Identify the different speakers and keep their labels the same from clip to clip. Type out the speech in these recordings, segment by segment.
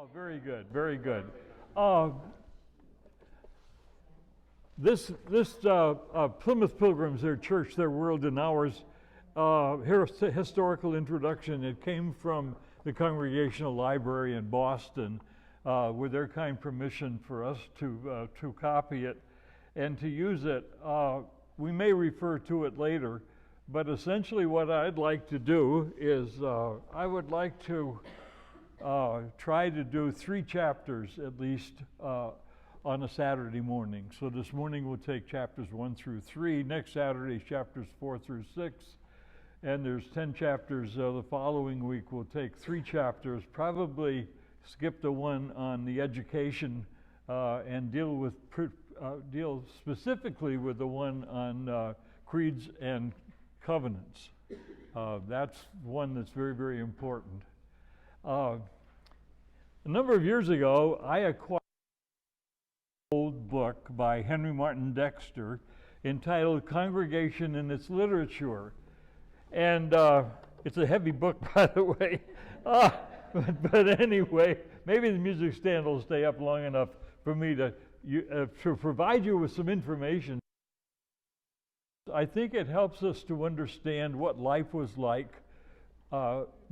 Speaker 1: Oh, very good, very good. Uh, this Plymouth Pilgrims, their church, their world and ours, here's a historical introduction. It came from the Congregational Library in Boston with their kind permission for us to copy it and to use it. We may refer to it later, but essentially what I'd like to do is I would like to try to do 3 chapters at least on a Saturday morning. So this morning we'll take chapters 1 through 3. Next Saturday, chapters 4 through 6. And there's 10 chapters. The following week we'll take 3 chapters, probably skip the one on the education and deal specifically with the one on creeds and covenants. That's one that's very, very important. A number of years ago, I acquired an old book by Henry Martin Dexter entitled Congregation and Its Literature. And it's a heavy book, by the way. But anyway, maybe the music stand will stay up long enough for me to provide you with some information. I think it helps us to understand what life was like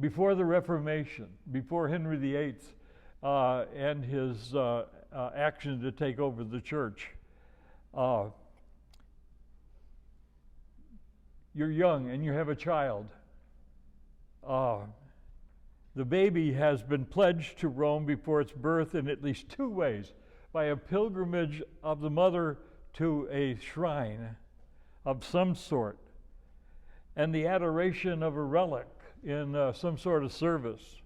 Speaker 1: before the Reformation, before Henry VIII and his action to take over the church. You're young and you have a child. The baby has been pledged to Rome before its birth in at least 2 ways: by a pilgrimage of the mother to a shrine of some sort, and the adoration of a relic in some sort of service,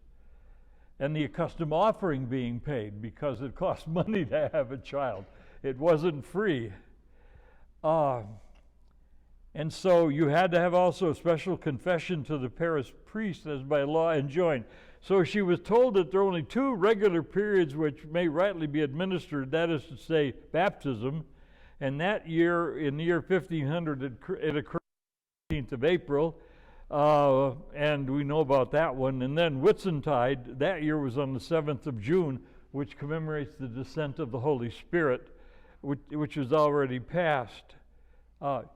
Speaker 1: and the accustomed offering being paid because it cost money to have a child. It wasn't free. And so you had to have also a special confession to the parish priest as by law enjoined. So she was told that there are only 2 regular periods which may rightly be administered, that is to say, baptism. And that year, in the year 1500, it occurred on the 15th of April, and we know about that one. And then Whitsuntide, that year was on the 7th of June, which commemorates the descent of the Holy Spirit, which is already past.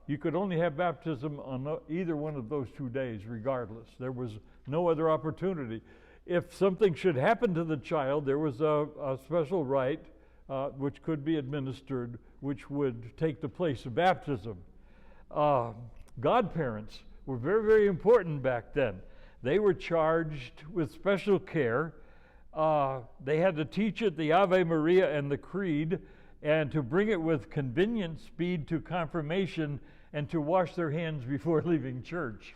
Speaker 1: You could only have baptism on either one of those 2 days, regardless. There was no other opportunity. If something should happen to the child, there was a special rite which could be administered, which would take the place of baptism. Godparents were very, very important back then. They were charged with special care. They had to teach it the Ave Maria and the Creed, and to bring it with convenient speed to confirmation, and to wash their hands before leaving church.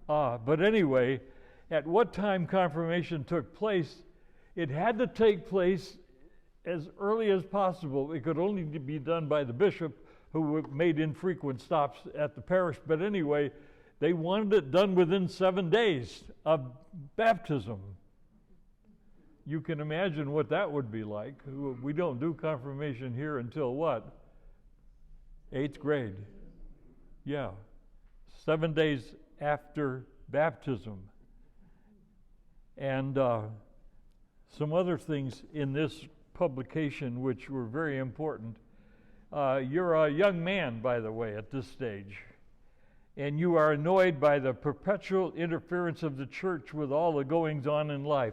Speaker 1: But anyway, at what time confirmation took place, it had to take place as early as possible. It could only be done by the bishop, who made infrequent stops at the parish. But anyway, they wanted it done within 7 days of baptism. You can imagine what that would be like. We don't do confirmation here until what? 8th grade. Yeah. 7 days after baptism. And some other things in this publication which were very important. You're a young man, by the way, at this stage. And you are annoyed by the perpetual interference of the church with all the goings on in life.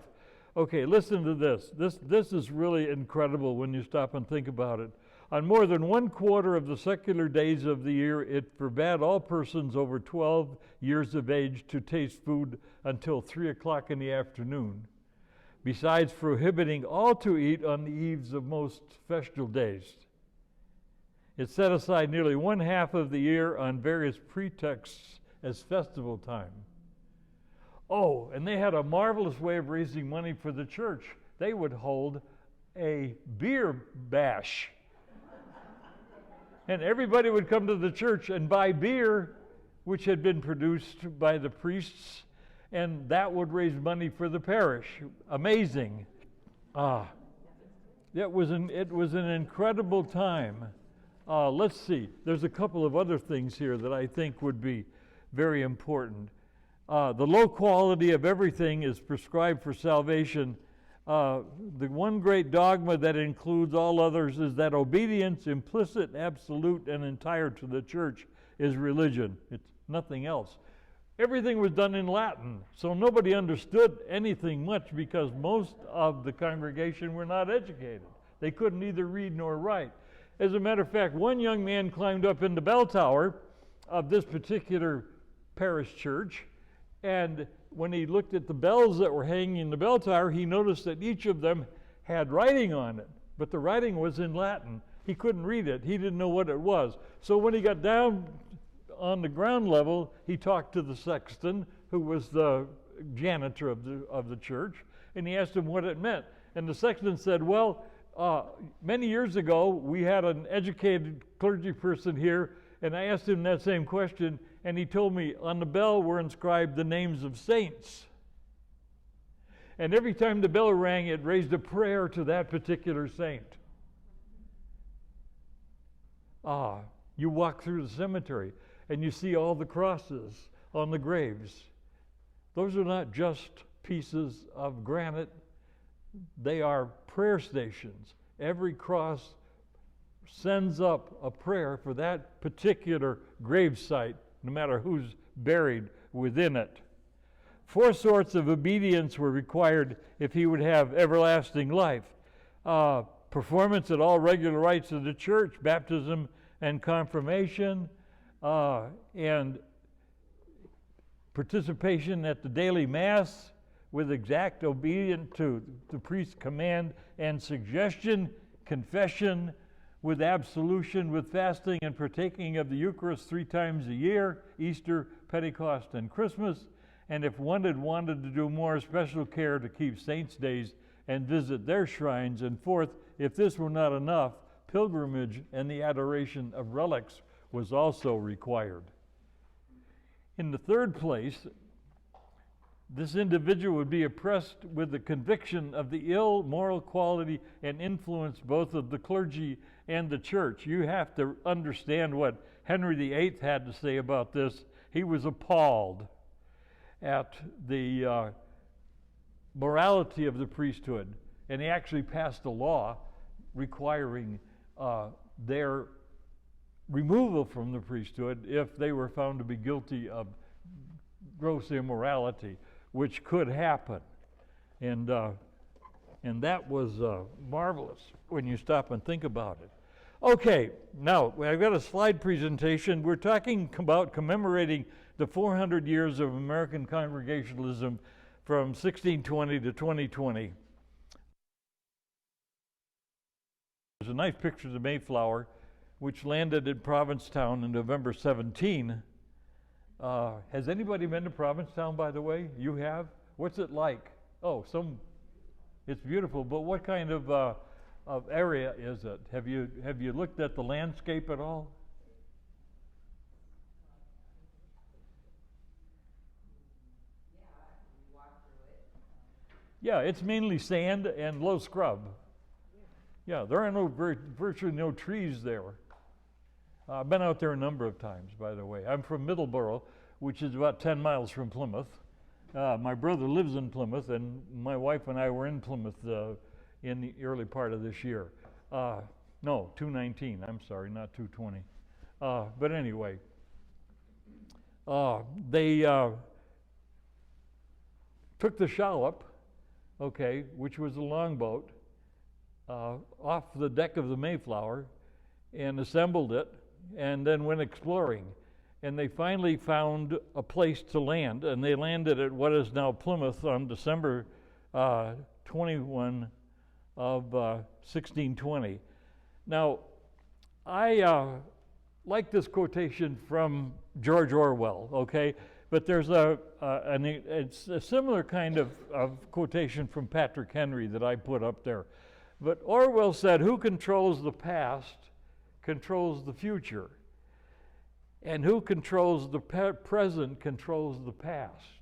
Speaker 1: Okay, listen to this. This is really incredible when you stop and think about it. On more than 1/4 of the secular days of the year, it forbade all persons over 12 years of age to taste food until 3 o'clock in the afternoon, besides prohibiting all to eat on the eves of most festal days. It set aside nearly 1/2 of the year on various pretexts as festival time. Oh, and they had a marvelous way of raising money for the church. They would hold a beer bash. And everybody would come to the church and buy beer, which had been produced by the priests, and that would raise money for the parish. Amazing. It was an incredible time. Let's see. There's a couple of other things here that I think would be very important. The low quality of everything is prescribed for salvation The one great dogma that includes all others is that obedience, implicit, absolute, and entire to the church, is religion. It's nothing else. Everything was done in Latin, so nobody understood anything much because most of the congregation were not educated. They couldn't either read nor write. As a matter of fact, one young man climbed up in the bell tower of this particular parish church, and when he looked at the bells that were hanging in the bell tower, he noticed that each of them had writing on it, but the writing was in Latin. He couldn't read it. He didn't know what it was. So when he got down on the ground level, he talked to the sexton, who was the janitor of the church, and he asked him what it meant. And the sexton said, well, many years ago, we had an educated clergy person here, and I asked him that same question, and he told me on the bell were inscribed the names of saints. And every time the bell rang, it raised a prayer to that particular saint. You walk through the cemetery, and you see all the crosses on the graves. Those are not just pieces of granite. They are prayer stations. Every cross sends up a prayer for that particular grave site, no matter who's buried within it. 4 sorts of obedience were required if he would have everlasting life. Performance at all regular rites of the church, baptism and confirmation, and participation at the daily Mass with exact obedience to the priest's command and suggestion, confession with absolution, with fasting and partaking of the Eucharist 3 times a year, Easter, Pentecost, and Christmas, and if wanted to do more, special care to keep saints' days and visit their shrines, and fourth, if this were not enough, pilgrimage and the adoration of relics was also required. In the third place, this individual would be oppressed with the conviction of the ill moral quality and influence both of the clergy and the church. You have to understand what Henry VIII had to say about this. He was appalled at the morality of the priesthood, and he actually passed a law requiring their removal from the priesthood if they were found to be guilty of gross immorality, which could happen. And that was marvelous when you stop and think about it. Okay, now I've got a slide presentation. We're talking about commemorating the 400 years of American Congregationalism from 1620 to 2020. There's a nice picture of the Mayflower, which landed in Provincetown in November 17. Has anybody been to Provincetown, by the way? You have? What's it like? Oh, it's beautiful, but what kind of area is it? Have you looked at the landscape at all? Yeah, it's mainly sand and low scrub. Yeah, there are virtually no trees there. I've been out there a number of times, by the way. I'm from Middleborough, which is about 10 miles from Plymouth. My brother lives in Plymouth, and my wife and I were in Plymouth in the early part of this year. No, 219, I'm sorry, not 220. But anyway, they took the shallop, okay, which was a longboat, off the deck of the Mayflower and assembled it and then went exploring. And they finally found a place to land, and they landed at what is now Plymouth on December 21 of 1620. Now, I like this quotation from George Orwell, okay? But there's it's a similar kind of quotation from Patrick Henry that I put up there. But Orwell said, "Who controls the past controls the future, and who controls the present controls the past."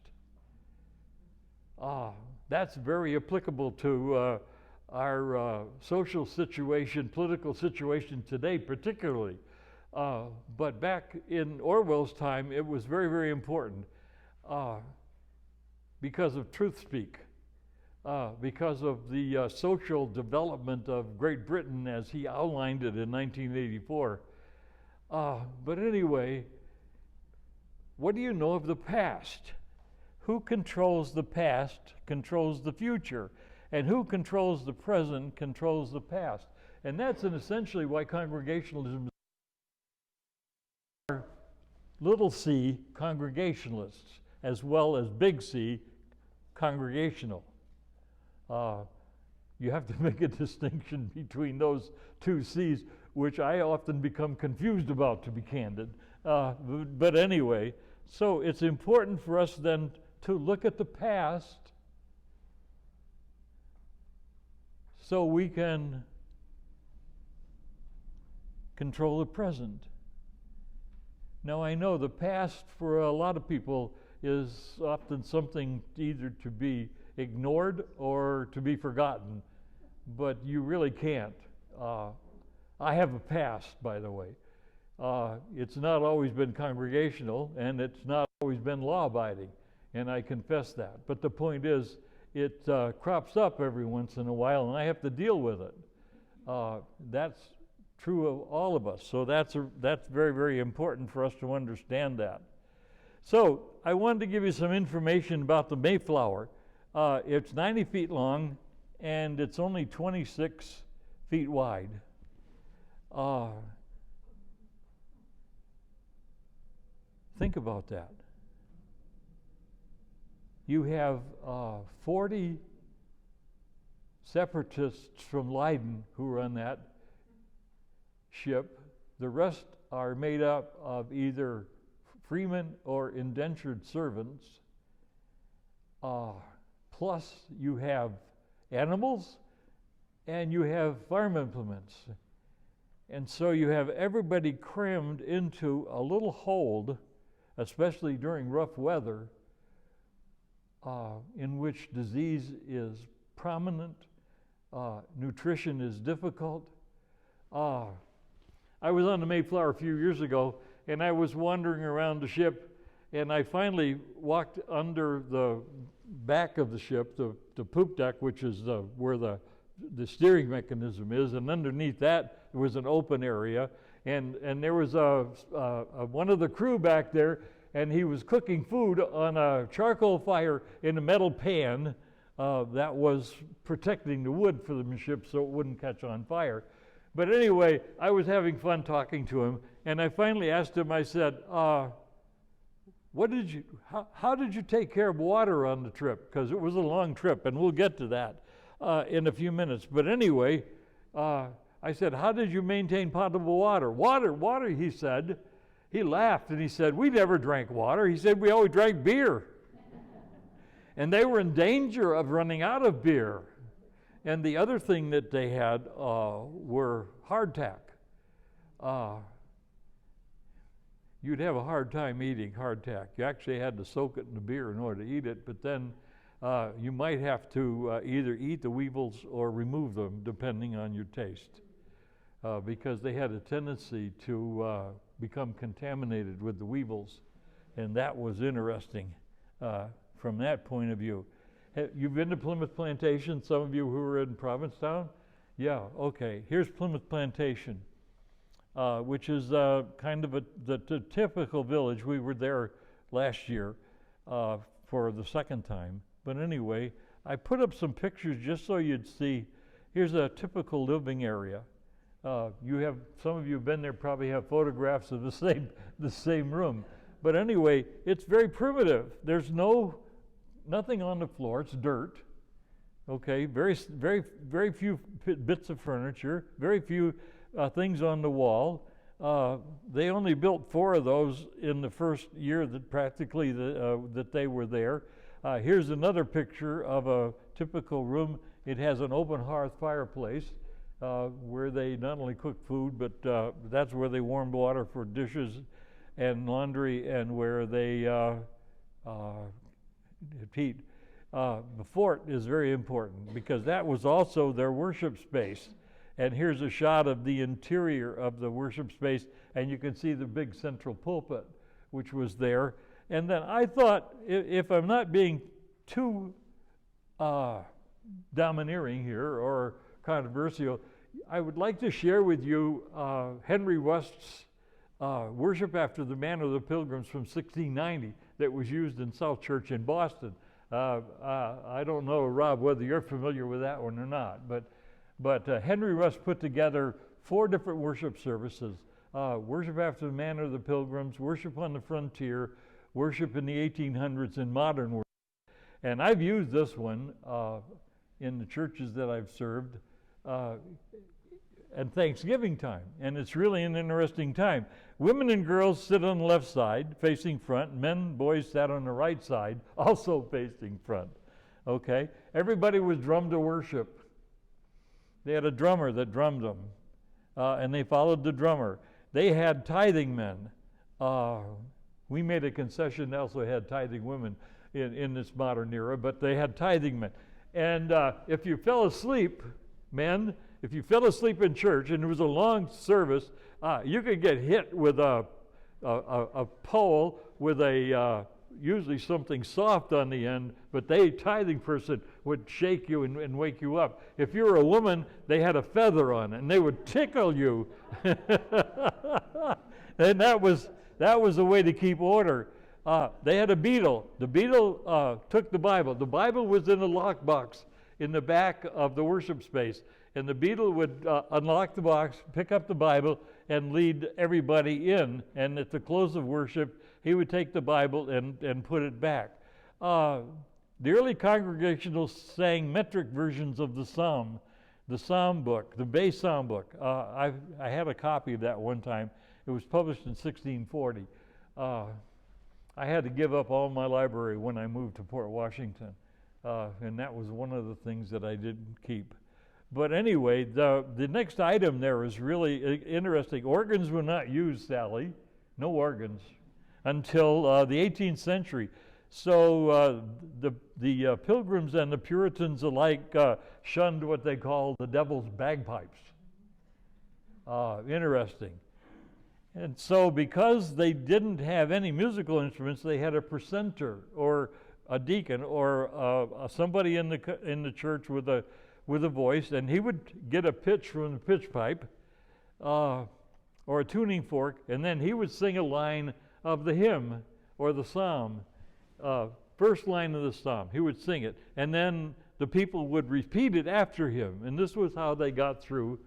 Speaker 1: That's very applicable to our social situation, political situation today particularly. But back in Orwell's time, it was very, very important because of truth speak. because of the social development of Great Britain as he outlined it in 1984. But anyway, what do you know of the past? Who controls the past controls the future, and who controls the present controls the past. And that's essentially why Congregationalism are little c Congregationalists, as well as big C Congregational. You have to make a distinction between those two C's, which I often become confused about, to be candid. But anyway, so it's important for us then to look at the past so we can control the present. Now, I know the past for a lot of people is often something either to be ignored or to be forgotten, but you really can't. I have a past, by the way. It's not always been congregational, and it's not always been law-abiding, and I confess that. But the point is, it crops up every once in a while, and I have to deal with it. That's true of all of us, so that's very, very important for us to understand that. So I wanted to give you some information about the Mayflower. It's 90 feet long, and it's only 26 feet wide. Think about that. You have 40 separatists from Leiden who are on that ship. The rest are made up of either freemen or indentured servants. Plus you have animals and you have farm implements. And so you have everybody crammed into a little hold, especially during rough weather, in which disease is prominent, nutrition is difficult. I was on the Mayflower a few years ago, and I was wandering around the ship, and I finally walked under the back of the ship, the poop deck, which is where the steering mechanism is, and underneath that was an open area, and there was one of the crew back there, and he was cooking food on a charcoal fire in a metal pan that was protecting the wood for the ship so it wouldn't catch on fire. But anyway, I was having fun talking to him, and I finally asked him, I said, how did you take care of water on the trip? Because it was a long trip, and we'll get to that in a few minutes. But anyway, I said, how did you maintain potable water? Water, he said. He laughed, and he said, we never drank water. He said, we always drank beer. And they were in danger of running out of beer. And the other thing that they had were hardtack. You'd have a hard time eating hardtack. You actually had to soak it in the beer in order to eat it, but then you might have to either eat the weevils or remove them, depending on your taste, because they had a tendency to become contaminated with the weevils, and that was interesting from that point of view. You've been to Plymouth Plantation, some of you who were in Provincetown? Yeah, okay. Here's Plymouth Plantation, which is kind of the typical village. We were there last year for the second time. But anyway, I put up some pictures just so you'd see. Here's a typical living area. Some of you have been there, probably have photographs of the same room. But anyway, it's very primitive. There's nothing on the floor. It's dirt. Okay, very few bits of furniture, very few things on the wall. They only built 4 of those in the first year that practically that they were there. Here's another picture of a typical room. It has an open hearth fireplace where they not only cook food, but that's where they warmed water for dishes and laundry, and where they heat. The fort is very important because that was also their worship space. And here's a shot of the interior of the worship space, and you can see the big central pulpit, which was there. And then I thought, if I'm not being too domineering here or controversial, I would like to share with you Henry West's Worship After the Manner of the Pilgrims from 1690 that was used in South Church in Boston. I don't know, Rob, whether you're familiar with that one or not, but Henry West put together 4 different worship services: Worship After the Manner of the Pilgrims, Worship on the Frontier, Worship in the 1800s, and Modern Worship. And I've used this one in the churches that I've served at Thanksgiving time, and it's really an interesting time. Women and girls sit on the left side, facing front. Men, boys sat on the right side, also facing front. Okay? Everybody was drummed to worship. They had a drummer that drummed them, and they followed the drummer. They had tithing men. We made a concession, they also had tithing women in this modern era, but they had tithing men. And if you fell asleep, men, if you fell asleep in church and it was a long service, you could get hit with a pole with usually something soft on the end, but the tithing person would shake you and wake you up. If you were a woman, they had a feather on it, and they would tickle you. And that was a way to keep order. They had a beadle. The beadle took the Bible. The Bible was in a lockbox in the back of the worship space, and the beadle would unlock the box, pick up the Bible, and lead everybody in. And at the close of worship, he would take the Bible and put it back. The early Congregationalists sang metric versions of the Psalm book, the Bay Psalm book. I had a copy of that one time. It was published in 1640. I had to give up all my library when I moved to Port Washington, and that was one of the things that I didn't keep. But anyway, the next item there is really interesting. Organs were not used, Sally, no organs, until the 18th century. So the Pilgrims and the Puritans alike shunned what they called the devil's bagpipes. Interesting. And so because they didn't have any musical instruments, they had a precentor or a deacon or somebody in the church with a voice, and he would get a pitch from the pitch pipe or a tuning fork, and then he would sing a line of the hymn or the psalm, first line of the psalm. He would sing it, and then the people would repeat it after him, and this was how they got through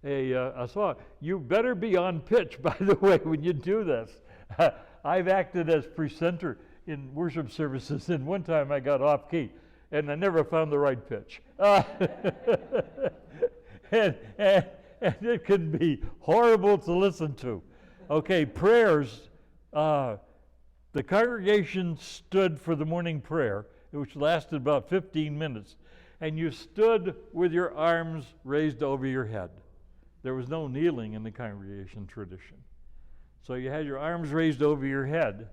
Speaker 1: a song. You better be on pitch, by the way, when you do this. I've acted as precentor in worship services, and one time I got off key, and I never found the right pitch. And it can be horrible to listen to. Okay, prayers. The congregation stood for the morning prayer, which lasted about 15 minutes, and you stood with your arms raised over your head. There was no kneeling in the congregation tradition. So you had your arms raised over your head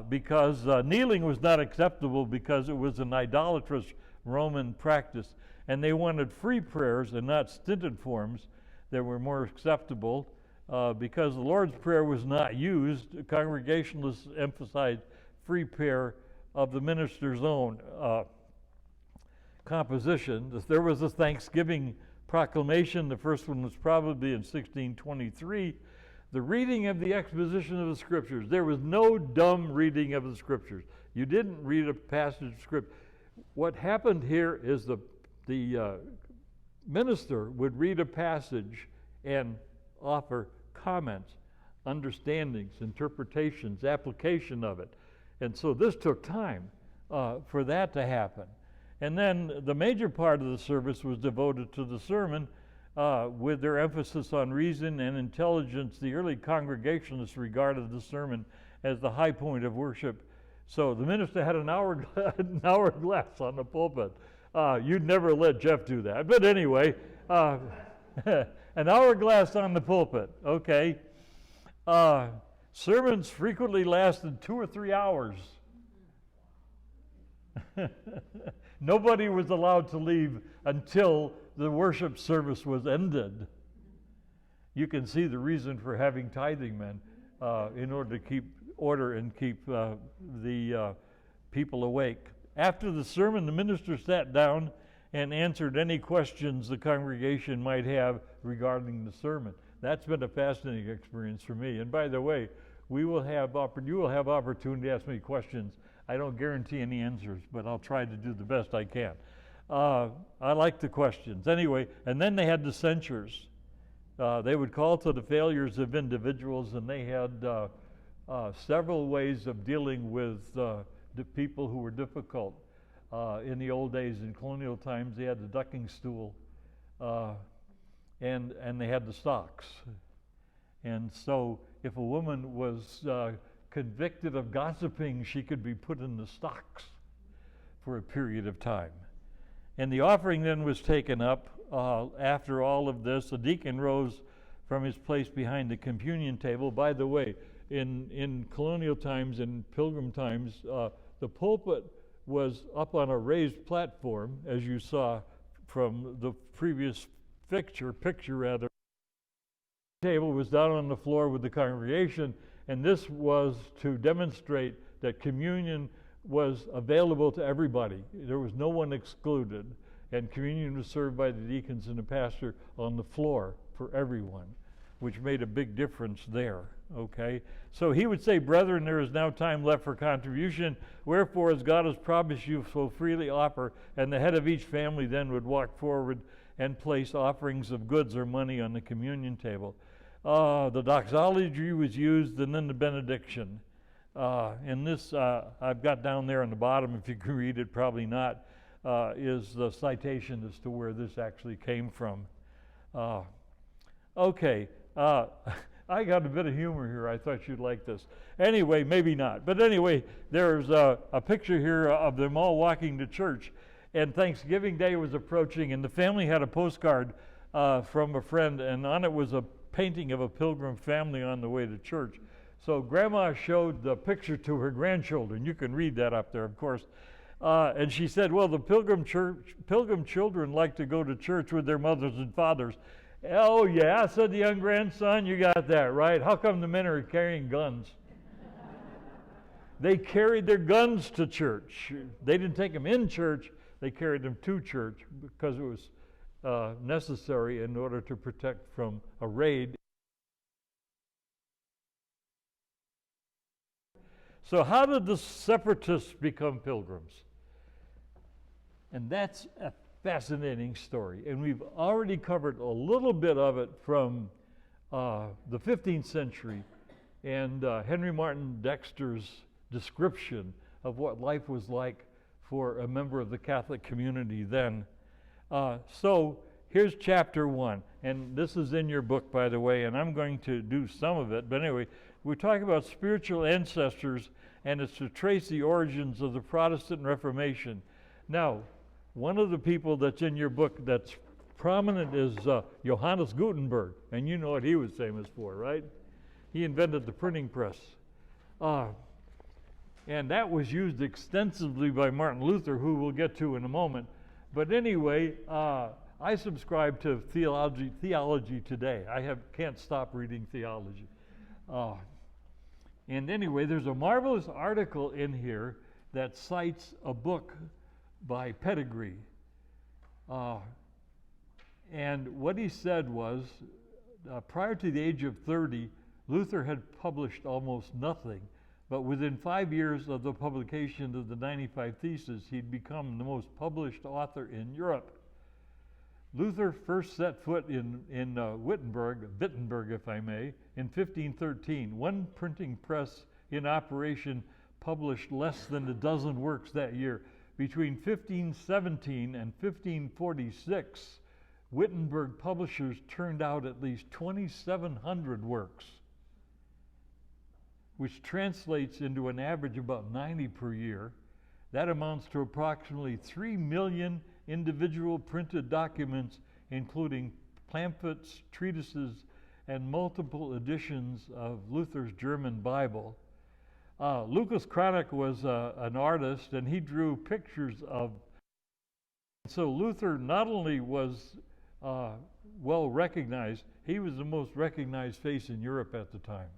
Speaker 1: because kneeling was not acceptable because it was an idolatrous Roman practice. And they wanted free prayers and not stinted forms that were more acceptable because the Lord's Prayer was not used. Congregationalists emphasized free prayer of the minister's own composition. There was a Thanksgiving proclamation. The first one was probably in 1623. The reading of the exposition of the Scriptures. There was no dumb reading of the Scriptures. You didn't read a passage of Scripture. What happened here is the minister would read a passage and offer comments, understandings, interpretations, application of it. And so this took time for that to happen. And then the major part of the service was devoted to the sermon with their emphasis on reason and intelligence. The early Congregationalists regarded the sermon as the high point of worship. So the minister had an hourglass on the pulpit. You'd never let Jeff do that. But anyway, an hourglass on the pulpit, okay. Sermons frequently lasted 2 or 3 hours. Nobody was allowed to leave until the worship service was ended. You can see the reason for having tithing men in order to keep order and keep the people awake. After the sermon, the minister sat down and answered any questions the congregation might have regarding the sermon. That's been a fascinating experience for me. And by the way, you will have opportunity to ask me questions. I don't guarantee any answers, but I'll try to do the best I can. I like the questions. Anyway, and then they had the censures. They would call to the failures of individuals, and they had several ways of dealing with the people who were difficult. In the old days, in colonial times, they had the ducking stool, and they had the stocks. And so if a woman was convicted of gossiping, she could be put in the stocks for a period of time. And the offering then was taken up. After all of this, the deacon rose from his place behind the communion table. By the way, in colonial times and pilgrim times, the pulpit was up on a raised platform, as you saw from the previous picture. The table was down on the floor with the congregation, and this was to demonstrate that communion was available to everybody. There was no one excluded, and communion was served by the deacons and the pastor on the floor for everyone, which made a big difference there. Okay, so he would say, "Brethren, there is now time left for contribution. Wherefore, as God has promised you, so freely offer." And the head of each family then would walk forward and place offerings of goods or money on the communion table. The doxology was used, and then the benediction. And this, I've got down there on the bottom, if you can read it, probably not, is the citation as to where this actually came from. Okay. I got a bit of humor here. I thought you'd like this. Anyway, maybe not. But anyway, there's a picture here of them all walking to church. And Thanksgiving Day was approaching, and the family had a postcard from a friend, and on it was a painting of a pilgrim family on the way to church. So Grandma showed the picture to her grandchildren. You can read that up there, of course. And she said, "Well, the pilgrim children like to go to church with their mothers and fathers." "Oh, yeah," said the young grandson. "You got that right. How come the men are carrying guns?" They carried their guns to church. They didn't take them in church. They carried them to church because it was necessary in order to protect from a raid. So how did the separatists become pilgrims? And that's a fascinating story. And we've already covered a little bit of it from the 15th century and Henry Martin Dexter's description of what life was like for a member of the Catholic community then. So here's chapter 1. And this is in your book, by the way, and I'm going to do some of it. But anyway, we're talking about spiritual ancestors, and it's to trace the origins of the Protestant Reformation. Now, one of the people that's in your book that's prominent is Johannes Gutenberg, and you know what he was famous for, right? He invented the printing press. And that was used extensively by Martin Luther, who we'll get to in a moment. But anyway, I subscribe to theology today. Can't stop reading theology. And anyway, there's a marvelous article in here that cites a book by Pedigree. And what he said was, prior to the age of 30, Luther had published almost nothing, but within 5 years of the publication of the 95 Theses, he'd become the most published author in Europe. Luther first set foot in Wittenberg, if I may, in 1513. One printing press in operation published less than a dozen works that year. Between 1517 and 1546, Wittenberg publishers turned out at least 2,700 works, which translates into an average of about 90 per year. That amounts to approximately 3 million individual printed documents, including pamphlets, treatises, and multiple editions of Luther's German Bible. Lucas Cranach was an artist, and he drew pictures of. So Luther not only was well recognized, he was the most recognized face in Europe at the time,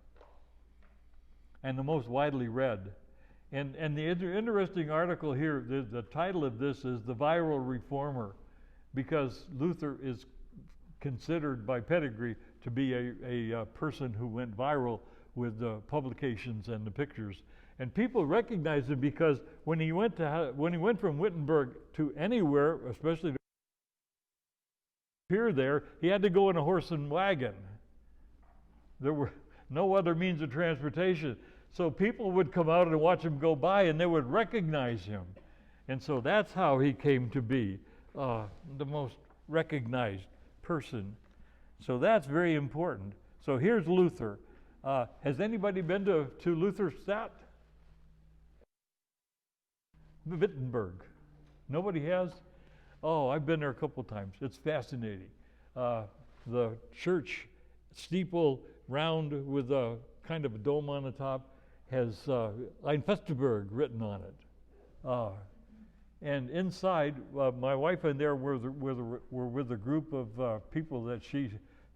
Speaker 1: and the most widely read. And the interesting article here, the title of this is "The Viral Reformer." because Luther is considered by pedigree to be a person who went viral with the publications and the pictures. And people recognized him because when he went from Wittenberg to anywhere, especially to appear there, he had to go in a horse and wagon. There were no other means of transportation. So people would come out and watch him go by, and they would recognize him. And so that's how he came to be the most recognized person. So that's very important. So here's Luther. Has anybody been to Lutherstadt? Wittenberg. Nobody has? Oh, I've been there a couple times. It's fascinating. The church steeple, round with a kind of a dome on the top, has Einfesterberg written on it. And inside, my wife and there were with a group of people that she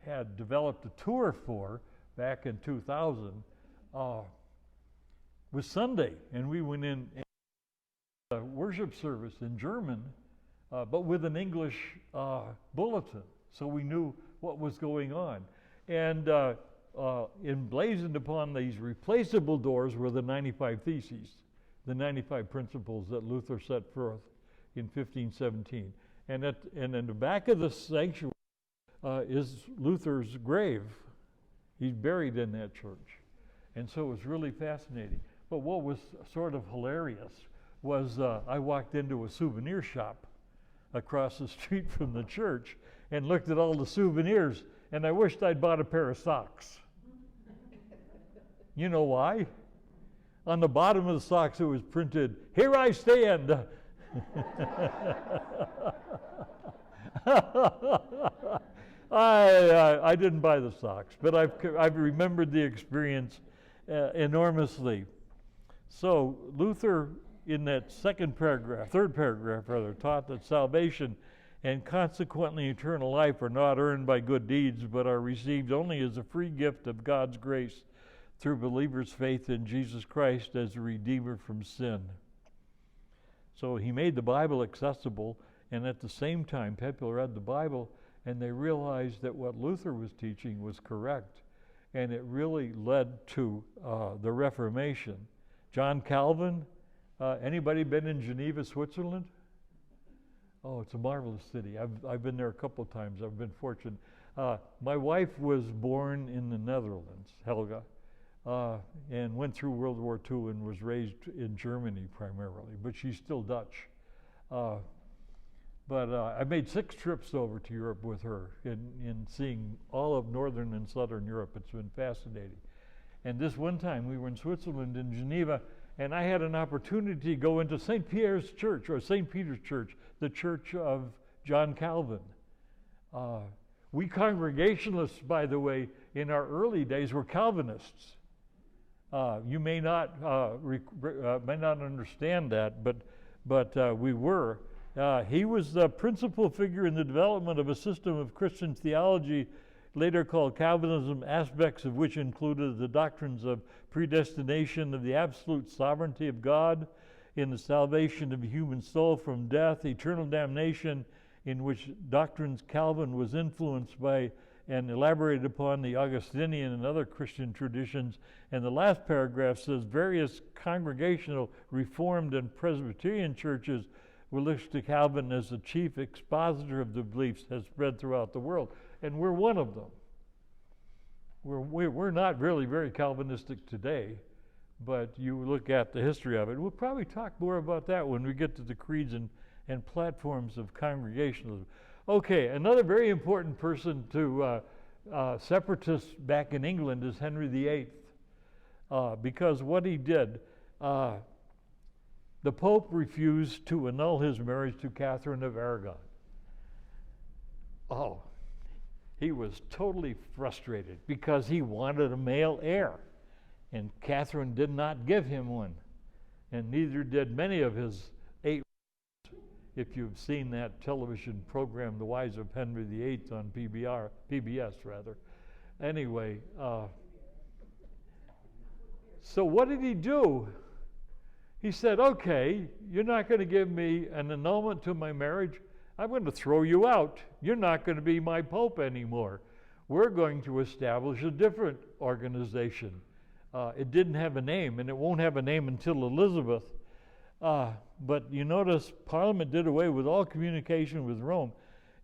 Speaker 1: had developed a tour for back in 2000. Was Sunday, and we went in a worship service in German, but with an English bulletin, so we knew what was going on. And emblazoned upon these replaceable doors were the 95 Theses, the 95 principles that Luther set forth in 1517. And in the back of the sanctuary is Luther's grave. He's buried in that church. And so it was really fascinating. But what was sort of hilarious was I walked into a souvenir shop across the street from the church and looked at all the souvenirs, and I wished I'd bought a pair of socks. You know why? On the bottom of the socks it was printed, "Here I stand." I didn't buy the socks, but I've remembered the experience enormously. So Luther, in that third paragraph, taught that salvation and consequently eternal life are not earned by good deeds, but are received only as a free gift of God's grace through believers' faith in Jesus Christ as a Redeemer from sin. So he made the Bible accessible, and at the same time, people read the Bible and they realized that what Luther was teaching was correct, and it really led to the Reformation. John Calvin, anybody been in Geneva, Switzerland? Oh, it's a marvelous city. I've been there a couple of times. I've been fortunate. My wife was born in the Netherlands, Helga, and went through World War II and was raised in Germany primarily, but she's still Dutch. But I made 6 trips over to Europe with her in seeing all of Northern and Southern Europe. It's been fascinating. And this one time we were in Switzerland in Geneva, and I had an opportunity to go into St. Pierre's Church, or St. Peter's Church, the church of John Calvin. We Congregationalists, by the way, in our early days were Calvinists. You may not understand that, but we were. He was the principal figure in the development of a system of Christian theology, later called Calvinism, aspects of which included the doctrines of predestination, of the absolute sovereignty of God in the salvation of the human soul from death, eternal damnation, in which doctrines Calvin was influenced by and elaborated upon the Augustinian and other Christian traditions. And the last paragraph says various Congregational, Reformed, and Presbyterian churches will look to Calvin as the chief expositor of the beliefs has spread throughout the world. And we're one of them. We're not really very Calvinistic today, but you look at the history of it. We'll probably talk more about that when we get to the creeds and platforms of Congregationalism. Okay, another very important person to separatists back in England is Henry VIII, because what he did, the Pope refused to annul his marriage to Catherine of Aragon. Oh, he was totally frustrated because he wanted a male heir, and Catherine did not give him one, and neither did many of his 8. If you've seen that television program, The Wives of Henry VIII on PBS rather. Anyway, so what did he do? He said, okay, you're not going to give me an annulment to my marriage. I'm going to throw you out. You're not going to be my pope anymore. We're going to establish a different organization. It didn't have a name, and it won't have a name until Elizabeth. But you notice Parliament did away with all communication with Rome,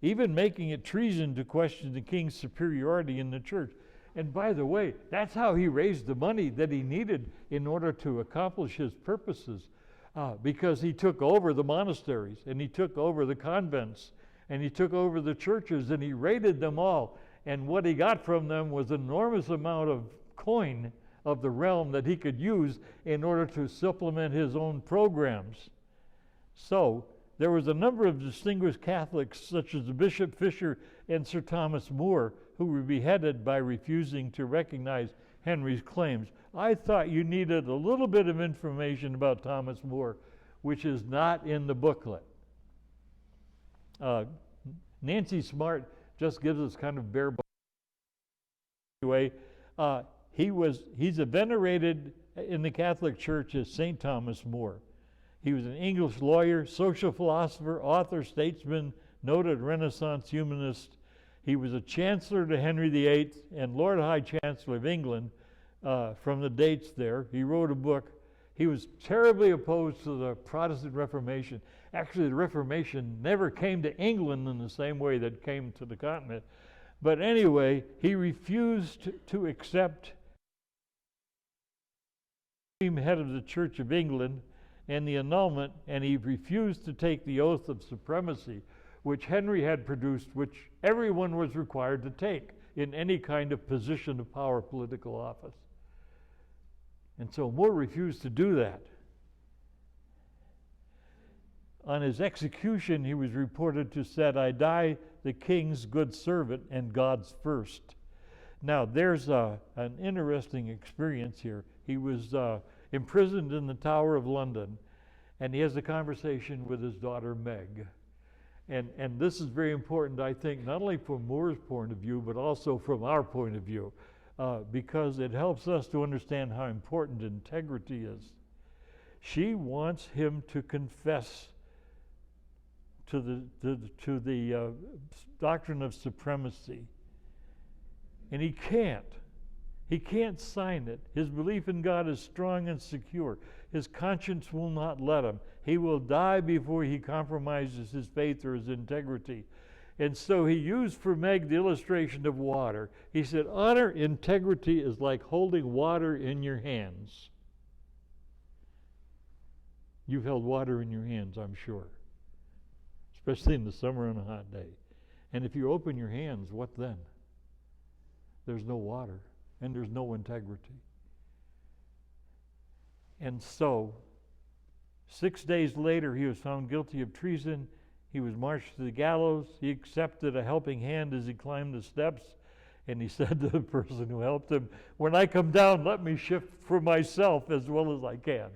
Speaker 1: even making it treason to question the king's superiority in the church. And by the way, that's how he raised the money that he needed in order to accomplish his purposes, because he took over the monasteries, and he took over the convents, and he took over the churches, and he raided them all. And what he got from them was an enormous amount of coin of the realm that he could use in order to supplement his own programs. So there was a number of distinguished Catholics, such as Bishop Fisher and Sir Thomas More, who were beheaded by refusing to recognize Henry's claims. I thought you needed a little bit of information about Thomas More, which is not in the booklet. Nancy Smart just gives us kind of bare bones. Anyway, he's venerated in the Catholic Church as St. Thomas More. He was an English lawyer, social philosopher, author, statesman, noted Renaissance humanist. He was a chancellor to Henry VIII and Lord High Chancellor of England from the dates there. He wrote a book. He was terribly opposed to the Protestant Reformation. Actually, the Reformation never came to England in the same way that it came to the continent. But anyway, he refused to accept the head of the Church of England and the annulment, and he refused to take the oath of supremacy, which Henry had produced, which everyone was required to take in any kind of position of power, political office. And so More refused to do that. On his execution, he was reported to said, "I die the king's good servant and God's first." Now, there's an interesting experience here. He was imprisoned in the Tower of London, and he has a conversation with his daughter Meg. And this is very important, I think, not only from More's point of view, but also from our point of view, because it helps us to understand how important integrity is. She wants him to confess to the doctrine of supremacy, and he can't. He can't sign it. His belief in God is strong and secure. His conscience will not let him. He will die before he compromises his faith or his integrity. And so he used for Meg the illustration of water. He said, honor, integrity is like holding water in your hands. You've held water in your hands, I'm sure, especially in the summer on a hot day. And if you open your hands, what then? There's no water, and there's no integrity. And so, 6 days later, he was found guilty of treason. He was marched to the gallows. He accepted a helping hand as he climbed the steps, and he said to the person who helped him, "When I come down, let me shift for myself as well as I can."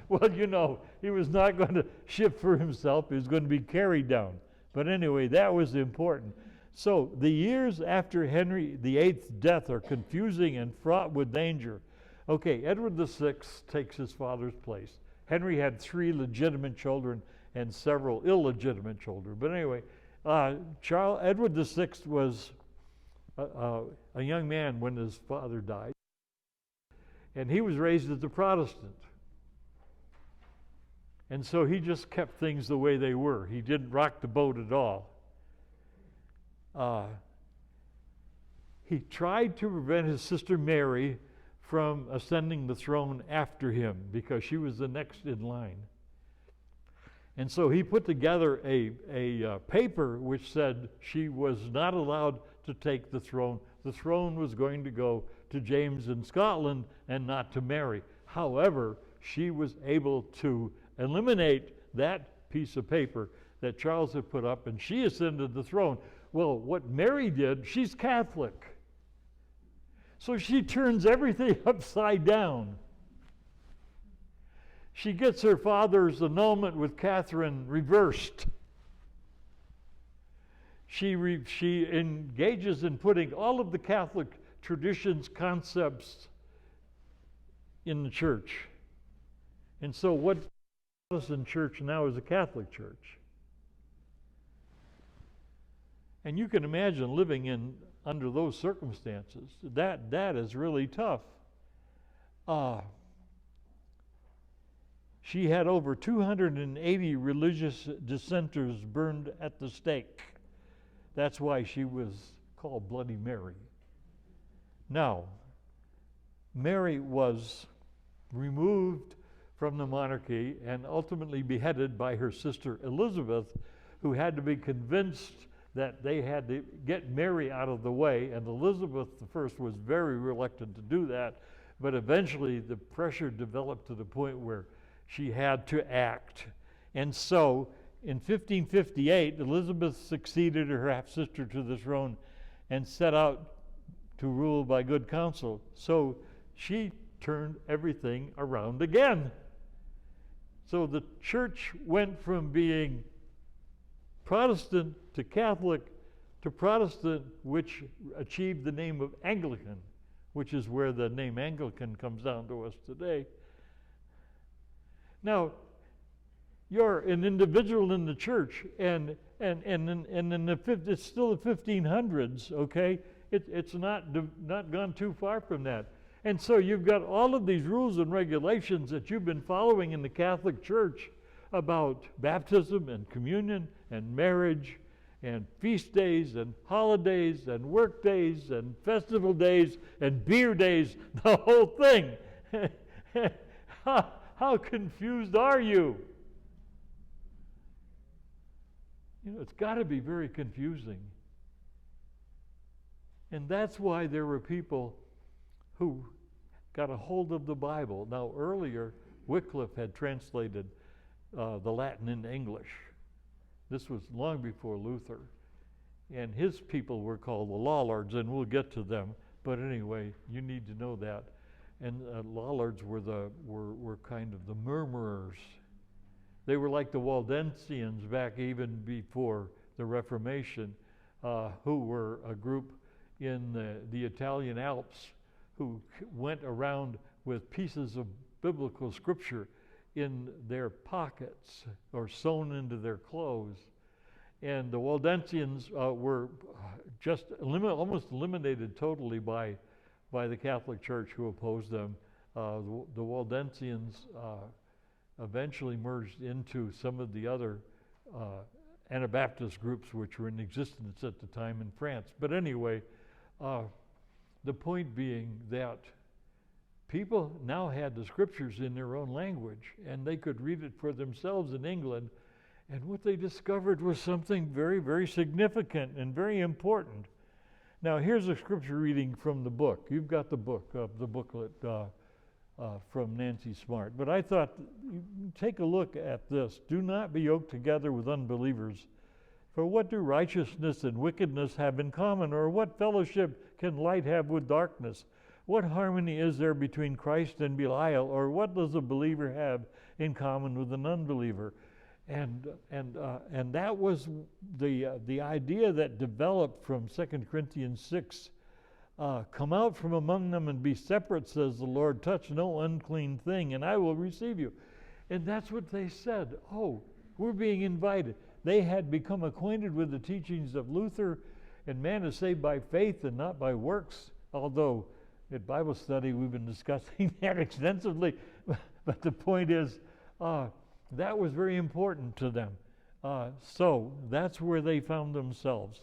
Speaker 1: Well, you know, he was not going to shift for himself. He was going to be carried down. But anyway, that was important. So the years after Henry VIII's death are confusing and fraught with danger. Okay, Edward VI takes his father's place. Henry had 3 legitimate children and several illegitimate children. But anyway, Edward VI was a young man when his father died. And he was raised as a Protestant. And so he just kept things the way they were. He didn't rock the boat at all. He tried to prevent his sister Mary from ascending the throne after him because she was the next in line. And so he put together a paper which said she was not allowed to take the throne. The throne was going to go to James in Scotland and not to Mary. However, she was able to eliminate that piece of paper that Charles had put up, and she ascended the throne. Well, what Mary did, she's Catholic. So she turns everything upside down. She gets her father's annulment with Catherine reversed. She engages in putting all of the Catholic traditions, concepts in the church. And so what the Protestant church now is a Catholic church. And you can imagine living under those circumstances. That is really tough. She had over 280 religious dissenters burned at the stake. That's why she was called Bloody Mary. Now, Mary was removed from the monarchy and ultimately beheaded by her sister Elizabeth, who had to be convinced that they had to get Mary out of the way, and Elizabeth I was very reluctant to do that, but eventually the pressure developed to the point where she had to act. And so in 1558, Elizabeth succeeded her half-sister to the throne and set out to rule by good counsel. So she turned everything around again. So the church went from being Protestant to Catholic to Protestant, which achieved the name of Anglican, which is where the name Anglican comes down to us today. Now, you're an individual in the church, and it's still the 1500s, okay? It's not gone too far from that. And so you've got all of these rules and regulations that you've been following in the Catholic Church about baptism and communion and marriage and feast days and holidays and work days and festival days and beer days, the whole thing. How confused are you? You know, it's got to be very confusing. And that's why there were people who got a hold of the Bible. Now, earlier, Wycliffe had translated the Latin into English. This was long before Luther. And his people were called the Lollards, and we'll get to them. But anyway, you need to know that. And Lollards were kind of the murmurers. They were like the Waldensians back even before the Reformation, who were a group in the Italian Alps who went around with pieces of biblical scripture in their pockets or sewn into their clothes. And the Waldensians were just almost eliminated totally by the Catholic Church, who opposed them. The Waldensians eventually merged into some of the other Anabaptist groups which were in existence at the time in France. But anyway, the point being that people now had the scriptures in their own language, and they could read it for themselves in England, and what they discovered was something very, very significant and very important. Now, here's a scripture reading from the book. You've got the book, the booklet from Nancy Smart. But I thought, take a look at this. Do not be yoked together with unbelievers. For what do righteousness and wickedness have in common? Or what fellowship can light have with darkness? What harmony is there between Christ and Belial? Or what does a believer have in common with an unbeliever? And that was the idea that developed from 2 Corinthians 6. Come out from among them and be separate, says the Lord. Touch no unclean thing, and I will receive you. And that's what they said. Oh, we're being invited. They had become acquainted with the teachings of Luther, and man is saved by faith and not by works, although at Bible study we've been discussing that extensively. But the point is, that was very important to them. So that's where they found themselves.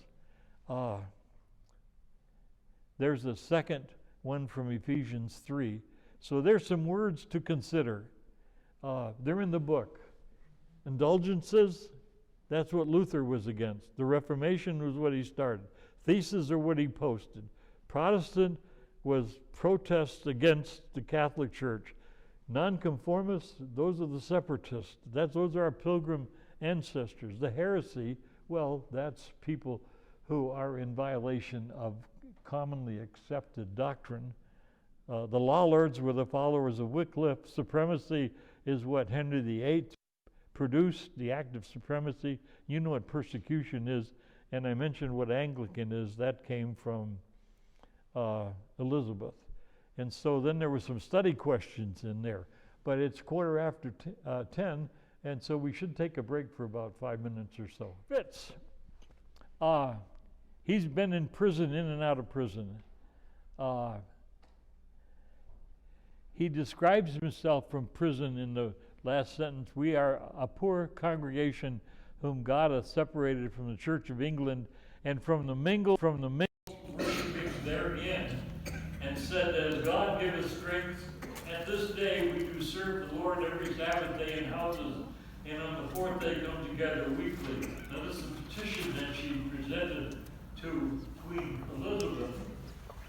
Speaker 1: There's a second one from Ephesians 3. So there's some words to consider. They're in the book. Indulgences, that's what Luther was against. The Reformation was what he started. Theses are what he posted. Protestant was protests against the Catholic Church. Nonconformists, those are the separatists. Those are our pilgrim ancestors. The heresy, well, that's people who are in violation of commonly accepted doctrine. The Lollards were the followers of Wycliffe. Supremacy is what Henry VIII produced, the act of supremacy. You know what persecution is, and I mentioned what Anglican is. That came from Elizabeth. And so then there were some study questions in there. But it's 10:15, and so we should take a break for about 5 minutes or so. Fitz. He's been in prison, in and out of prison. He describes himself from prison in the last sentence. We are a poor congregation whom God hath separated from the Church of England and from the mingled worshipping therein, and said that as God giveth strength, at this day we do serve the Lord every Sabbath day in houses, and on the fourth day come together weekly. Now this is a petition that she presented to Queen Elizabeth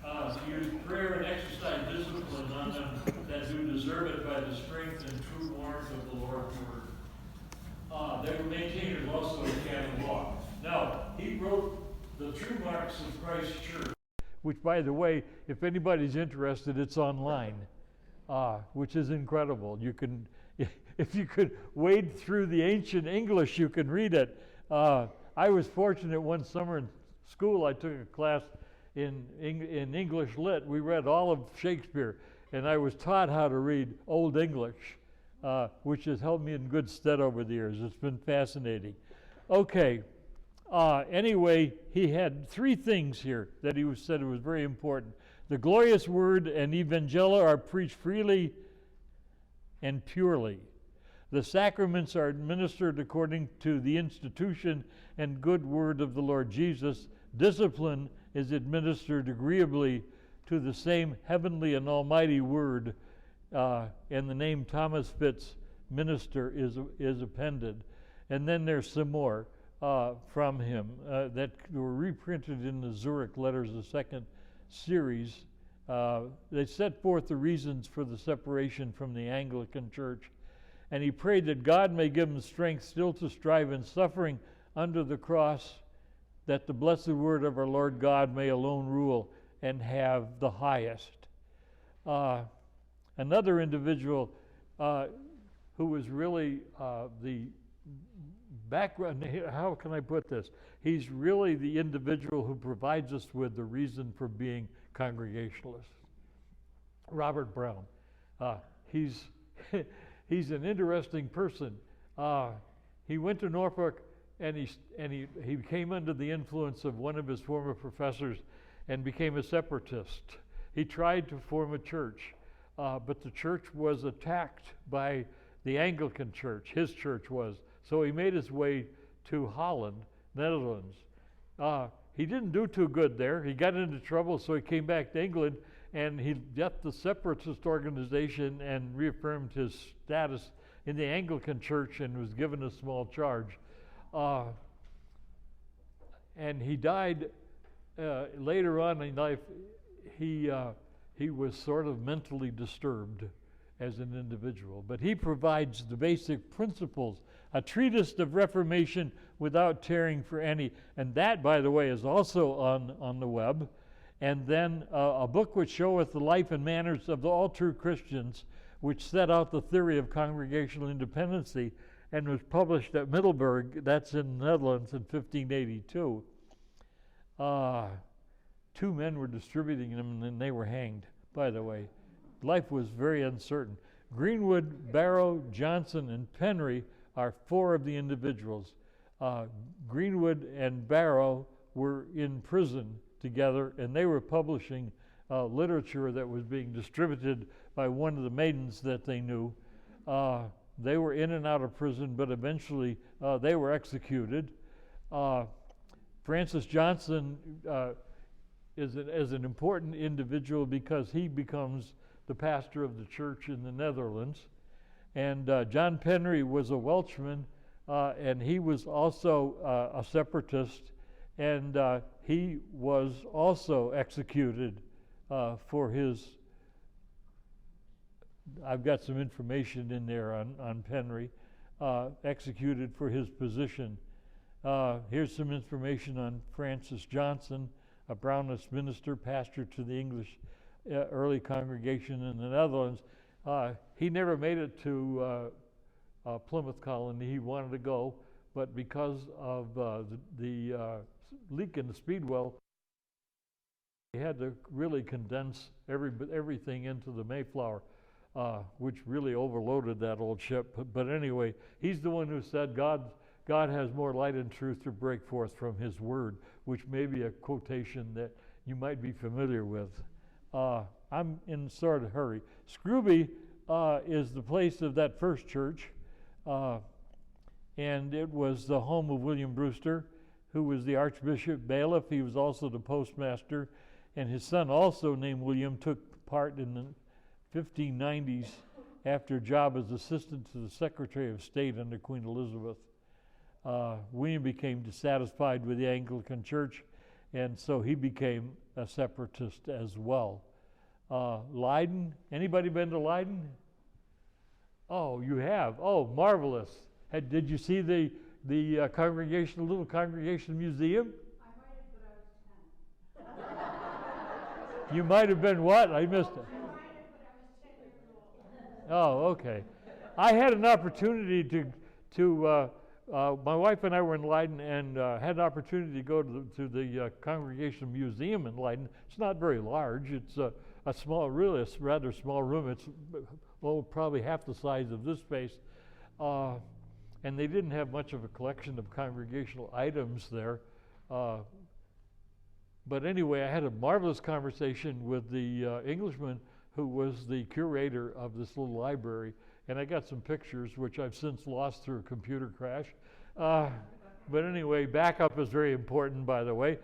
Speaker 1: to use prayer and exercise discipline on them that do deserve it by the strength and true warmth of the Lord's word. They were maintainers also of canon law. Now, he wrote the True Marks of Christ's Church, which, by the way, if anybody's interested, it's online, which is incredible. You can, if you could wade through the ancient English, you can read it. I was fortunate one summer in school, I took a class in English Lit. We read all of Shakespeare, and I was taught how to read Old English, which has held me in good stead over the years. It's been fascinating. Okay, anyway, he had three things here that he said was very important. The glorious word and evangela are preached freely and purely. The sacraments are administered according to the institution and good word of the Lord Jesus. Discipline is administered agreeably to the same heavenly and almighty word, and the name Thomas Fitz, minister, is appended. And then there's some more from him that were reprinted in the Zurich Letters, the second series. They set forth the reasons for the separation from the Anglican Church, and he prayed that God may give him strength still to strive in suffering under the cross, that the blessed word of our Lord God may alone rule and have the highest. Another individual who was really the background, how can I put this? He's really the individual who provides us with the reason for being Congregationalists. Robert Brown. He's an interesting person. He went to Norfolk, and he came under the influence of one of his former professors and became a separatist. He tried to form a church, but the church was attacked by the Anglican Church. His church was. So he made his way to Holland, Netherlands. He didn't do too good there. He got into trouble, so he came back to England, and he left the separatist organization and reaffirmed his status in the Anglican Church and was given a small charge. And he died later on in life. He was sort of mentally disturbed as an individual, but he provides the basic principles, a treatise of Reformation without tearing for any, and that, by the way, is also on the web. And then a book which showeth the life and manners of all true Christians, which set out the theory of congregational independency, and was published at Middelburg, that's in the Netherlands, in 1582. Two men were distributing them, and then they were hanged, by the way. Life was very uncertain. Greenwood, Barrow, Johnson, and Penry are four of the individuals. Greenwood and Barrow were in prison together, and they were publishing literature that was being distributed by one of the maidens that they knew. They were in and out of prison, but eventually they were executed. Francis Johnson is an important individual because he becomes the pastor of the church in the Netherlands. And John Penry was a Welshman, and he was also a separatist, and he was also executed for his, I've got some information in there on Penry, executed for his position. Here's some information on Francis Johnson, a Brownist minister, pastor to the English early congregation in the Netherlands. He never made it to Plymouth Colony. He wanted to go, but because of the leak in the speed well, he had to really condense everything into the Mayflower, which really overloaded that old ship. But anyway, he's the one who said, God God has more light and truth to break forth from His Word, which may be a quotation that you might be familiar with. I'm in sort of a hurry. Scrooby is the place of that first church, and it was the home of William Brewster, who was the Archbishop Bailiff. He was also the postmaster, and his son, also named William, took part in the 1590s after a job as assistant to the Secretary of State under Queen Elizabeth. William became dissatisfied with the Anglican Church, and so he became a separatist as well. Leiden, anybody been to Leiden? Oh, you have. Oh, marvelous. Did you see the little congregation museum?
Speaker 2: I might have, but I was 10.
Speaker 1: You might have been what? I missed it.
Speaker 2: I might have, but I was 10 years old.
Speaker 1: Oh, okay. I had an opportunity to my wife and I were in Leiden and had an opportunity to go to the Congregational Museum in Leiden. It's not very large. It's a rather small room. It's probably half the size of this space. And they didn't have much of a collection of congregational items there. But anyway, I had a marvelous conversation with the Englishman who was the curator of this little library. And I got some pictures, which I've since lost through a computer crash. But anyway, backup is very important, by the way.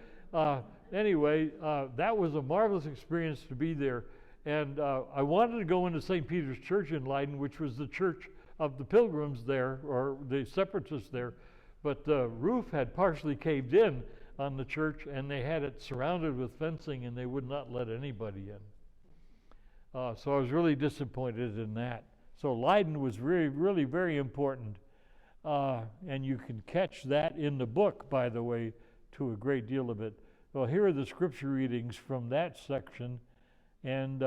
Speaker 1: Anyway, that was a marvelous experience to be there. And I wanted to go into St. Peter's Church in Leiden, which was the church of the Pilgrims there, or the Separatists there. But the roof had partially caved in on the church, and they had it surrounded with fencing, and they would not let anybody in. So I was really disappointed in that. So Leiden was really very important. And you can catch that in the book, by the way, to a great deal of it. Well, here are the scripture readings from that section, and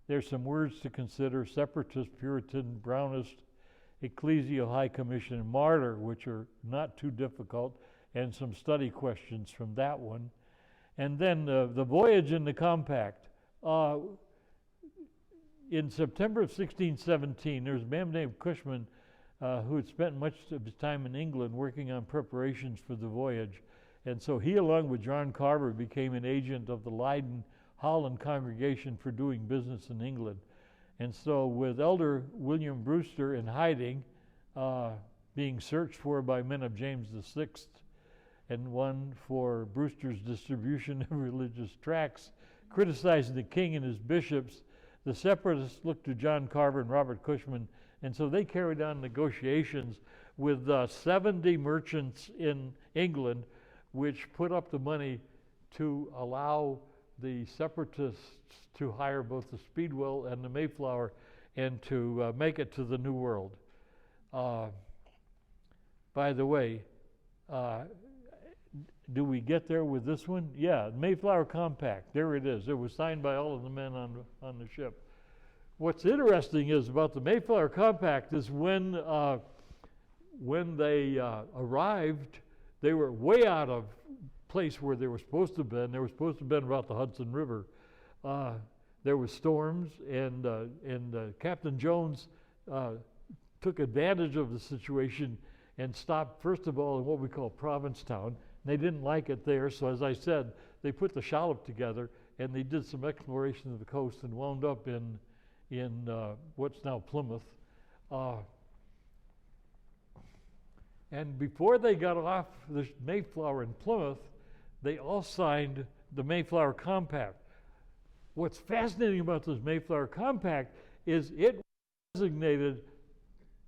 Speaker 1: there's some words to consider: separatist, Puritan, Brownist, ecclesial, high commission, and martyr, which are not too difficult, and some study questions from that one. And then the voyage and the compact. In September of 1617, there was a man named Cushman who had spent much of his time in England working on preparations for the voyage. And so he, along with John Carver, became an agent of the Leiden Holland congregation for doing business in England. And so with Elder William Brewster in hiding, being searched for by men of James VI, and one for Brewster's distribution of religious tracts, criticizing the king and his bishops, the separatists looked to John Carver and Robert Cushman, and so they carried on negotiations with 70 merchants in England, which put up the money to allow the separatists to hire both the Speedwell and the Mayflower and to make it to the New World. By the way, do we get there with this one? Yeah, Mayflower Compact. There it is. It was signed by all of the men on the ship. What's interesting is about the Mayflower Compact is when they arrived, they were way out of place where they were supposed to have been. They were supposed to have been about the Hudson River. There were storms, and Captain Jones took advantage of the situation and stopped, first of all, in what we call Provincetown. They didn't like it there, so as I said, they put the shallop together and they did some exploration of the coast and wound up in what's now Plymouth. And before they got off the Mayflower in Plymouth, they all signed the Mayflower Compact. What's fascinating about this Mayflower Compact is it was designated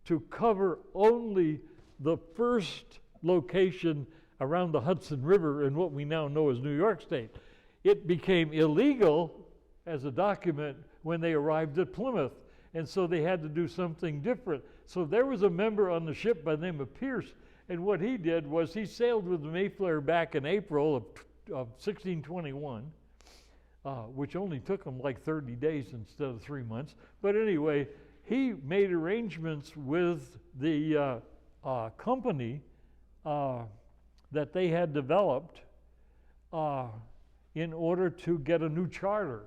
Speaker 1: to cover only the first location around the Hudson River in what we now know as New York State. It became illegal as a document when they arrived at Plymouth, and so they had to do something different. So there was a member on the ship by the name of Pierce, and what he did was he sailed with the Mayflower back in April of 1621, which only took him like 30 days instead of 3 months. But anyway, he made arrangements with the company that they had developed in order to get a new charter.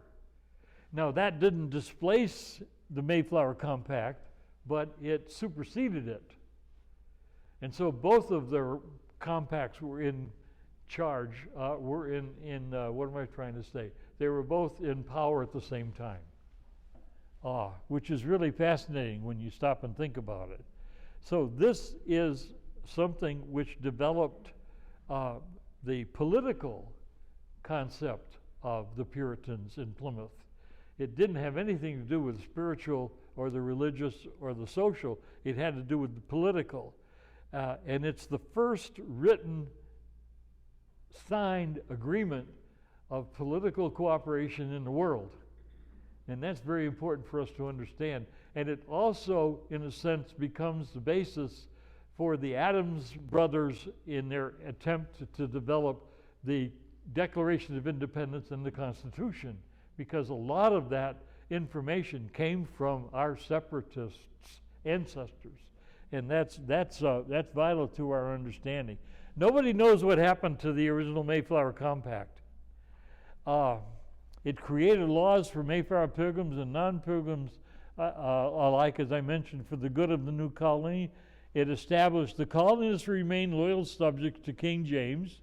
Speaker 1: Now, that didn't displace the Mayflower Compact, but it superseded it. And so both of their compacts were in charge, what am I trying to say? They were both in power at the same time, which is really fascinating when you stop and think about it. So this is something which developed the political concept of the Puritans in Plymouth. It didn't have anything to do with the spiritual or the religious or the social. It had to do with the political. And it's the first written, signed agreement of political cooperation in the world. And that's very important for us to understand. And it also, in a sense, becomes the basis for the Adams brothers in their attempt to develop the Declaration of Independence and the Constitution, because a lot of that information came from our separatists' ancestors. And that's vital to our understanding. Nobody knows what happened to the original Mayflower Compact. It created laws for Mayflower pilgrims and non-pilgrims alike, as I mentioned, for the good of the new colony. It established the colonists remain loyal subjects to King James.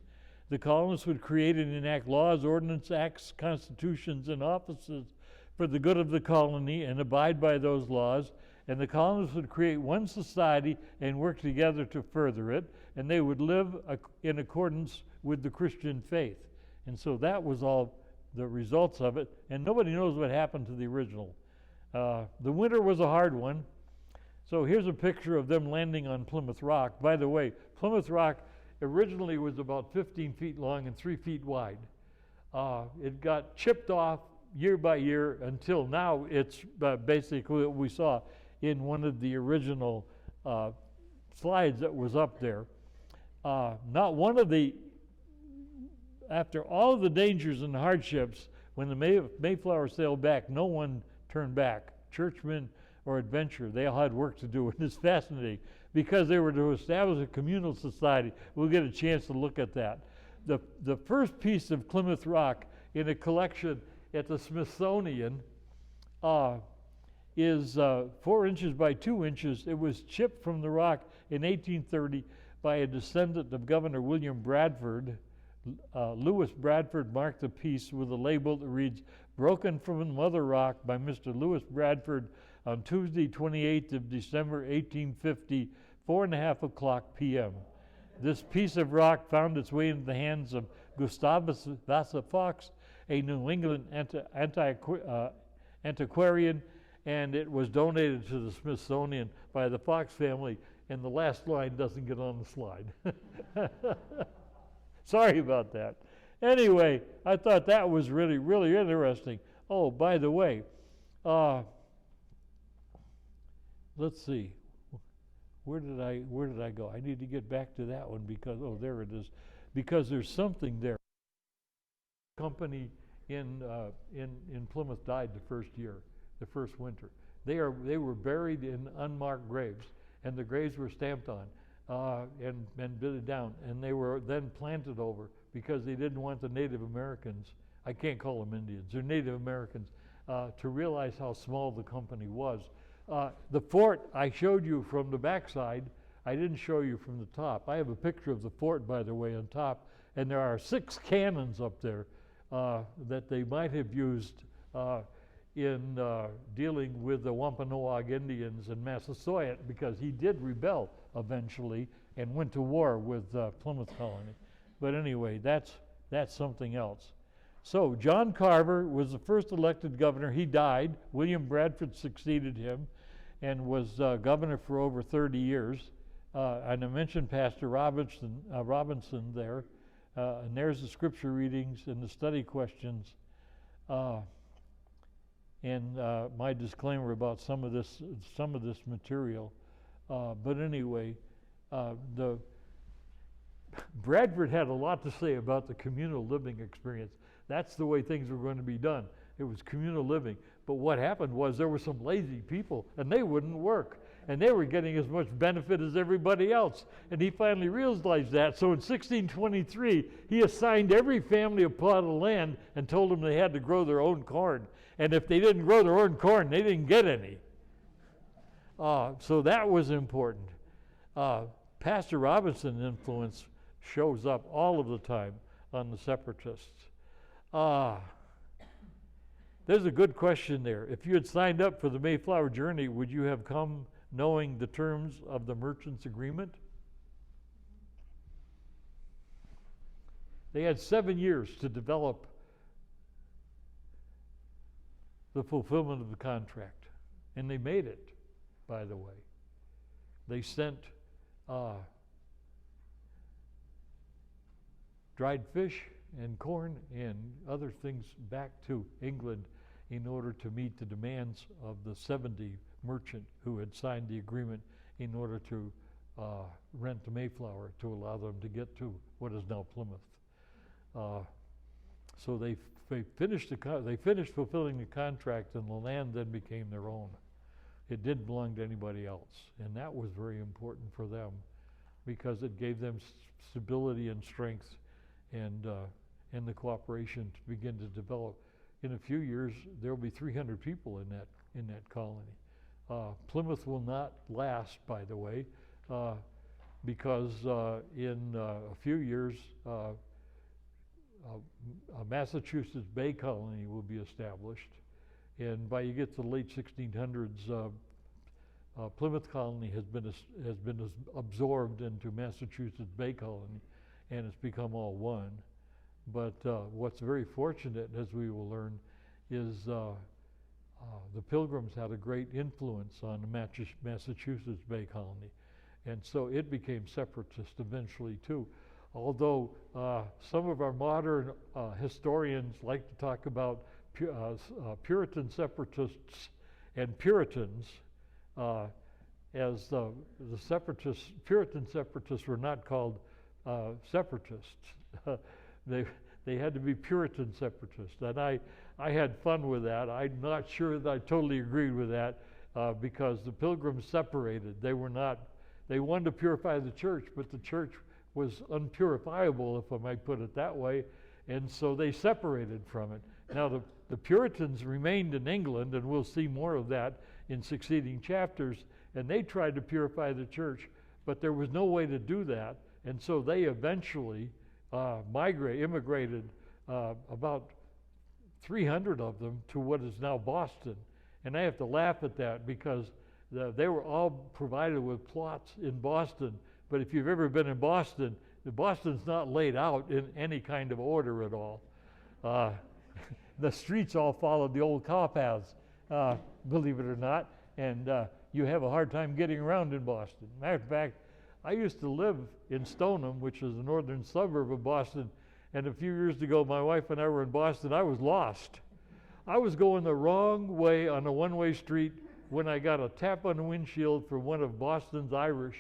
Speaker 1: The colonists would create and enact laws, ordinance, acts, constitutions, and offices for the good of the colony and abide by those laws. And the colonists would create one society and work together to further it, and they would live in accordance with the Christian faith. And so that was all the results of it, and nobody knows what happened to the original. The winter was a hard one. So here's a picture of them landing on Plymouth Rock. By the way, Plymouth Rock originally was about 15 feet long and 3 feet wide. It got chipped off year by year until now it's basically what we saw in one of the original slides that was up there. Not one of the, after all of the dangers and hardships, when the Mayflower sailed back, no one turned back. Churchmen or adventurer, they all had work to do. And it's fascinating because they were to establish a communal society. We'll get a chance to look at that. The first piece of Plymouth Rock in a collection at the Smithsonian is 4 inches by 2 inches. It was chipped from the rock in 1830 by a descendant of Governor William Bradford. Lewis Bradford marked the piece with a label that reads, "Broken from the Mother Rock by Mr. Lewis Bradford on Tuesday, 28th of December, 1850, 4:30 o'clock p.m. This piece of rock found its way into the hands of Gustavus Vasa Fox, a New England antiquarian, and it was donated to the Smithsonian by the Fox family, and the last line doesn't get on the slide. Sorry about that. Anyway, I thought that was really, really interesting. Oh, by the way, let's see. Where did I go? I need to get back to that one because, oh, there it is. Because there's something there. Company in Plymouth died the first winter. They were buried in unmarked graves, and the graves were stamped on and bitted down, and they were then planted over because they didn't want the Native Americans, I can't call them Indians, they're Native Americans, to realize how small the company was. The fort I showed you from the backside, I didn't show you from the top. I have a picture of the fort, by the way, on top, and there are 6 cannons up there that they might have used in dealing with the Wampanoag Indians in Massasoit, because he did rebel eventually and went to war with Plymouth Colony. But anyway, that's something else. So John Carver was the first elected governor. He died. William Bradford succeeded him and was governor for over 30 years. And I mentioned Pastor Robinson there. And there's the scripture readings and the study questions. And my disclaimer about some of this material. But anyway, Bradford had a lot to say about the communal living experience. That's the way things were going to be done. It was communal living. But what happened was there were some lazy people, and they wouldn't work. And they were getting as much benefit as everybody else. And he finally realized that. So in 1623, he assigned every family a plot of land and told them they had to grow their own corn. And if they didn't grow their own corn, they didn't get any. So that was important. Pastor Robinson's influence shows up all of the time on the separatists. There's a good question there. If you had signed up for the Mayflower Journey, would you have come knowing the terms of the merchant's agreement? They had 7 years to develop the fulfillment of the contract, and they made it, by the way. They sent dried fish and corn and other things back to England in order to meet the demands of the 70 merchant who had signed the agreement in order to rent the Mayflower to allow them to get to what is now Plymouth. So they finished fulfilling the contract, and the land then became their own. It didn't belong to anybody else, and that was very important for them because it gave them stability and strength and the cooperation to begin to develop. In a few years, there will be 300 people in that colony. Plymouth will not last, by the way, because in a few years, a Massachusetts Bay Colony will be established, and by you get to the late 1600s, Plymouth Colony has been absorbed into Massachusetts Bay Colony, and it's become all one. But what's very fortunate, as we will learn, is the Pilgrims had a great influence on the Massachusetts Bay Colony, and so it became separatist eventually too. Although some of our modern historians like to talk about Puritan separatists and Puritans, as the Puritan separatists were not called separatists. They had to be Puritan separatists, and I had fun with that. I'm not sure that I totally agreed with that because the Pilgrims separated. They wanted to purify the church, but the church was unpurifiable, if I might put it that way, and so they separated from it. Now the Puritans remained in England, and we'll see more of that in succeeding chapters, and they tried to purify the church, but there was no way to do that, and so they eventually immigrated, about 300 of them, to what is now Boston. And I have to laugh at that because they were all provided with plots in Boston. But if you've ever been in Boston, Boston's not laid out in any kind of order at all. The streets all followed the old cow paths, believe it or not, and you have a hard time getting around in Boston. Matter of fact, I used to live in Stoneham, which is a northern suburb of Boston, and a few years ago my wife and I were in Boston. I was lost. I was going the wrong way on a one-way street when I got a tap on the windshield from one of Boston's Irish.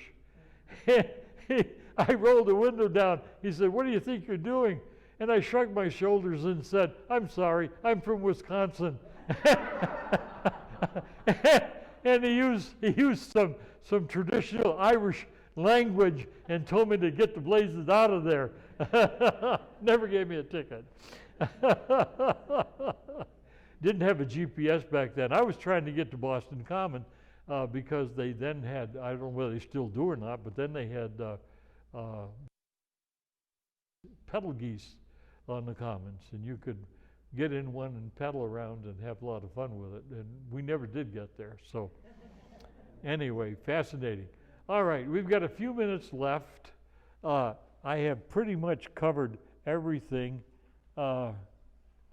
Speaker 1: I rolled the window down. He said, "What do you think you're doing?" And I shrugged my shoulders and said, "I'm sorry, I'm from Wisconsin." And he used some traditional Irish language and told me to get the blazes out of there. Never gave me a ticket. Didn't have a GPS back then. I was trying to get to Boston Common because they then had, I don't know whether they still do or not, but then they had pedal geese on the commons, and you could get in one and pedal around and have a lot of fun with it, and we never did get there. So anyway, fascinating. All right, we've got a few minutes left. I have pretty much covered everything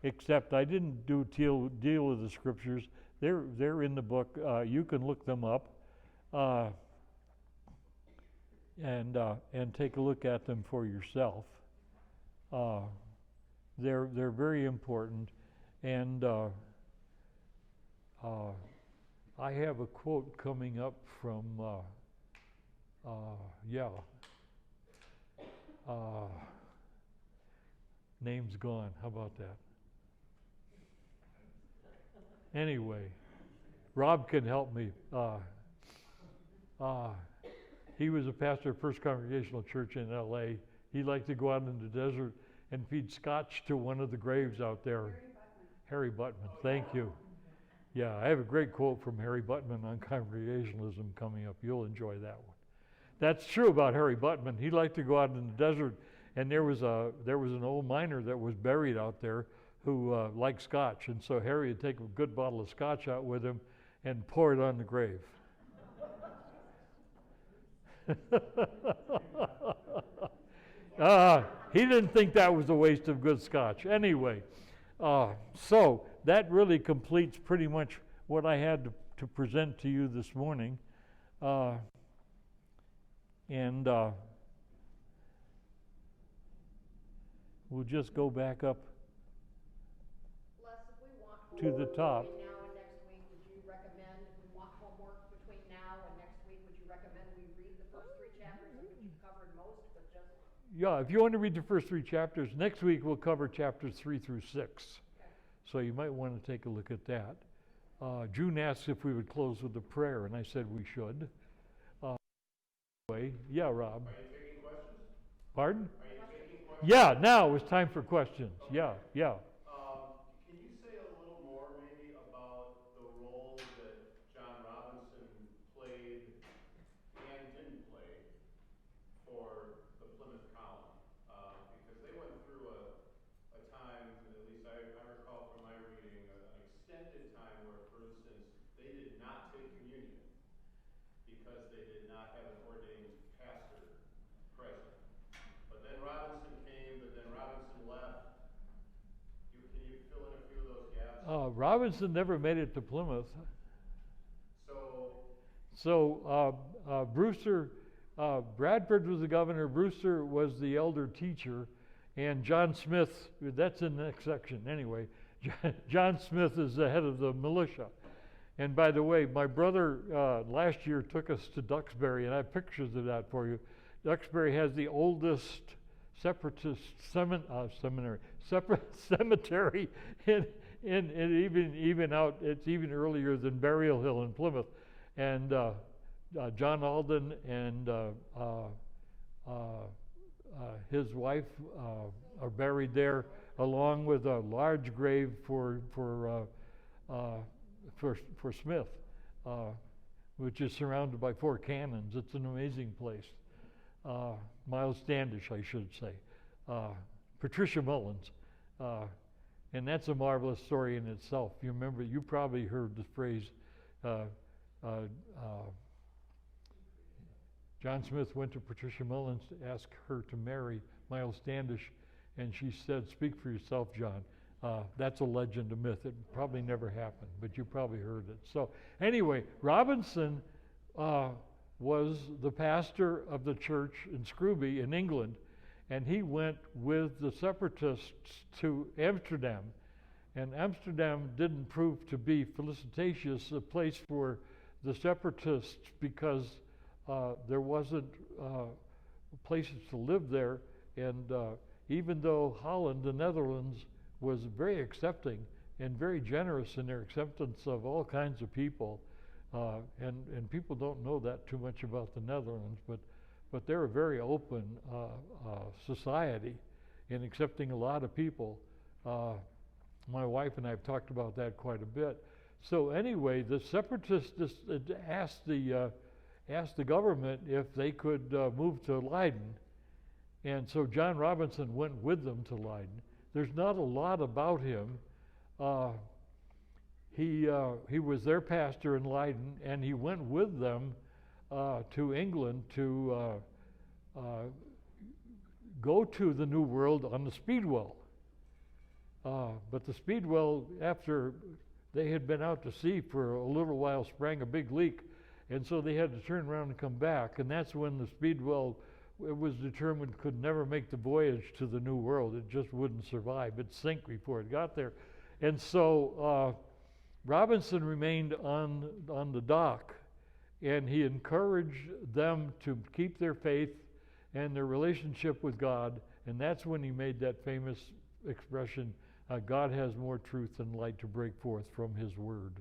Speaker 1: except I didn't deal with the scriptures. They're in the book. You can look them up and take a look at them for yourself. They're very important, and I have a quote coming up from name's gone. How about that? Anyway, Rob can help me. He was a pastor of First Congregational Church in L.A. He liked to go out in the desert and feed scotch to one of the graves out there. Harry Buttman. Thank you. Yeah, I have a great quote from Harry Buttman on Congregationalism coming up. You'll enjoy that one. That's true about Harry Buttman. He liked to go out in the desert, and there was an old miner that was buried out there who liked scotch, and so Harry would take a good bottle of scotch out with him and pour it on the grave. He didn't think that was a waste of good scotch. Anyway, so that really completes pretty much what I had to present to you this morning. And we'll just go back up
Speaker 3: Les, if we want
Speaker 1: to the
Speaker 3: homework
Speaker 1: top.
Speaker 3: between now and next week, would you recommend, if we want homework between now and next week, would you recommend we read the first 3 chapters, of which you've covered most, but just...
Speaker 1: Yeah, if you want to read the first 3 chapters, next week we'll cover chapters 3 through 6.
Speaker 3: Okay.
Speaker 1: So you might want to take a look at that. June asked if we would close with a prayer, and I said we should. Yeah, Rob.
Speaker 4: Are you taking questions?
Speaker 1: Pardon?
Speaker 4: Are you taking questions?
Speaker 1: Yeah, now it's time for questions. Yeah, yeah.
Speaker 4: Can you say a little more maybe about the role that John Robinson played and didn't play for the Plymouth colony? Because they went through a time, at least I recall from my reading, an extended time where, for instance, they did not take communion because they did not have an ordained pastor present. But then Robinson came, but then Robinson left. Can you fill in a few of those gaps?
Speaker 1: Robinson never made it to Plymouth.
Speaker 4: So,
Speaker 1: Brewster, Bradford was the governor, Brewster was the elder teacher, and John Smith, that's in the next section anyway, John Smith is the head of the militia. And by the way, my brother last year took us to Duxbury, and I have pictures of that for you. Duxbury has the oldest separatist cemetery, and even out, it's even earlier than Burial Hill in Plymouth. And John Alden and his wife are buried there, along with a large grave for Smith, which is surrounded by 4 cannons. It's an amazing place. Miles Standish, I should say. Patricia Mullins. And that's a marvelous story in itself. You remember, you probably heard the phrase, John Smith went to Patricia Mullins to ask her to marry Miles Standish, and she said, "Speak for yourself, John." That's a legend, a myth. It probably never happened, but you probably heard it. So anyway, Robinson was the pastor of the church in Scrooby in England, and he went with the separatists to Amsterdam. And Amsterdam didn't prove to be felicitous a place for the separatists because there wasn't places to live there. And even though Holland, the Netherlands, was very accepting and very generous in their acceptance of all kinds of people, and people don't know that too much about the Netherlands, but they're a very open society in accepting a lot of people. My wife and I have talked about that quite a bit. So anyway, the separatists just asked the government if they could move to Leiden, and so John Robinson went with them to Leiden. There's not a lot about him. He was their pastor in Leiden, and he went with them to England to go to the New World on the Speedwell. But the Speedwell, after they had been out to sea for a little while, sprang a big leak, and so they had to turn around and come back. And that's when the Speedwell, it was determined, could never make the voyage to the New World. It just wouldn't survive. It'd sink before it got there. And so Robinson remained on the dock, and he encouraged them to keep their faith and their relationship with God. And that's when he made that famous expression, God has more truth than light to break forth from his word.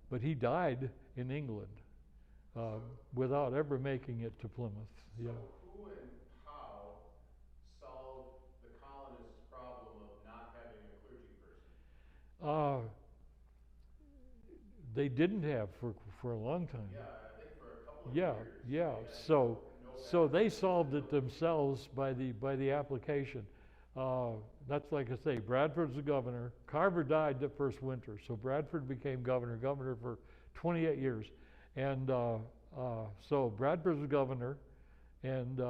Speaker 1: But he died in England without ever making it to Plymouth.
Speaker 4: So
Speaker 1: Yeah.
Speaker 4: who and how solved the colonists' problem of not having a clergy person?
Speaker 1: They didn't have for a long time.
Speaker 4: Yeah, I think for a couple
Speaker 1: Yeah, yeah. So they solved it themselves by the application. That's like I say, Bradford's the governor. Carver died the first winter, so Bradford became governor for 28 years. And so Bradford's the governor, and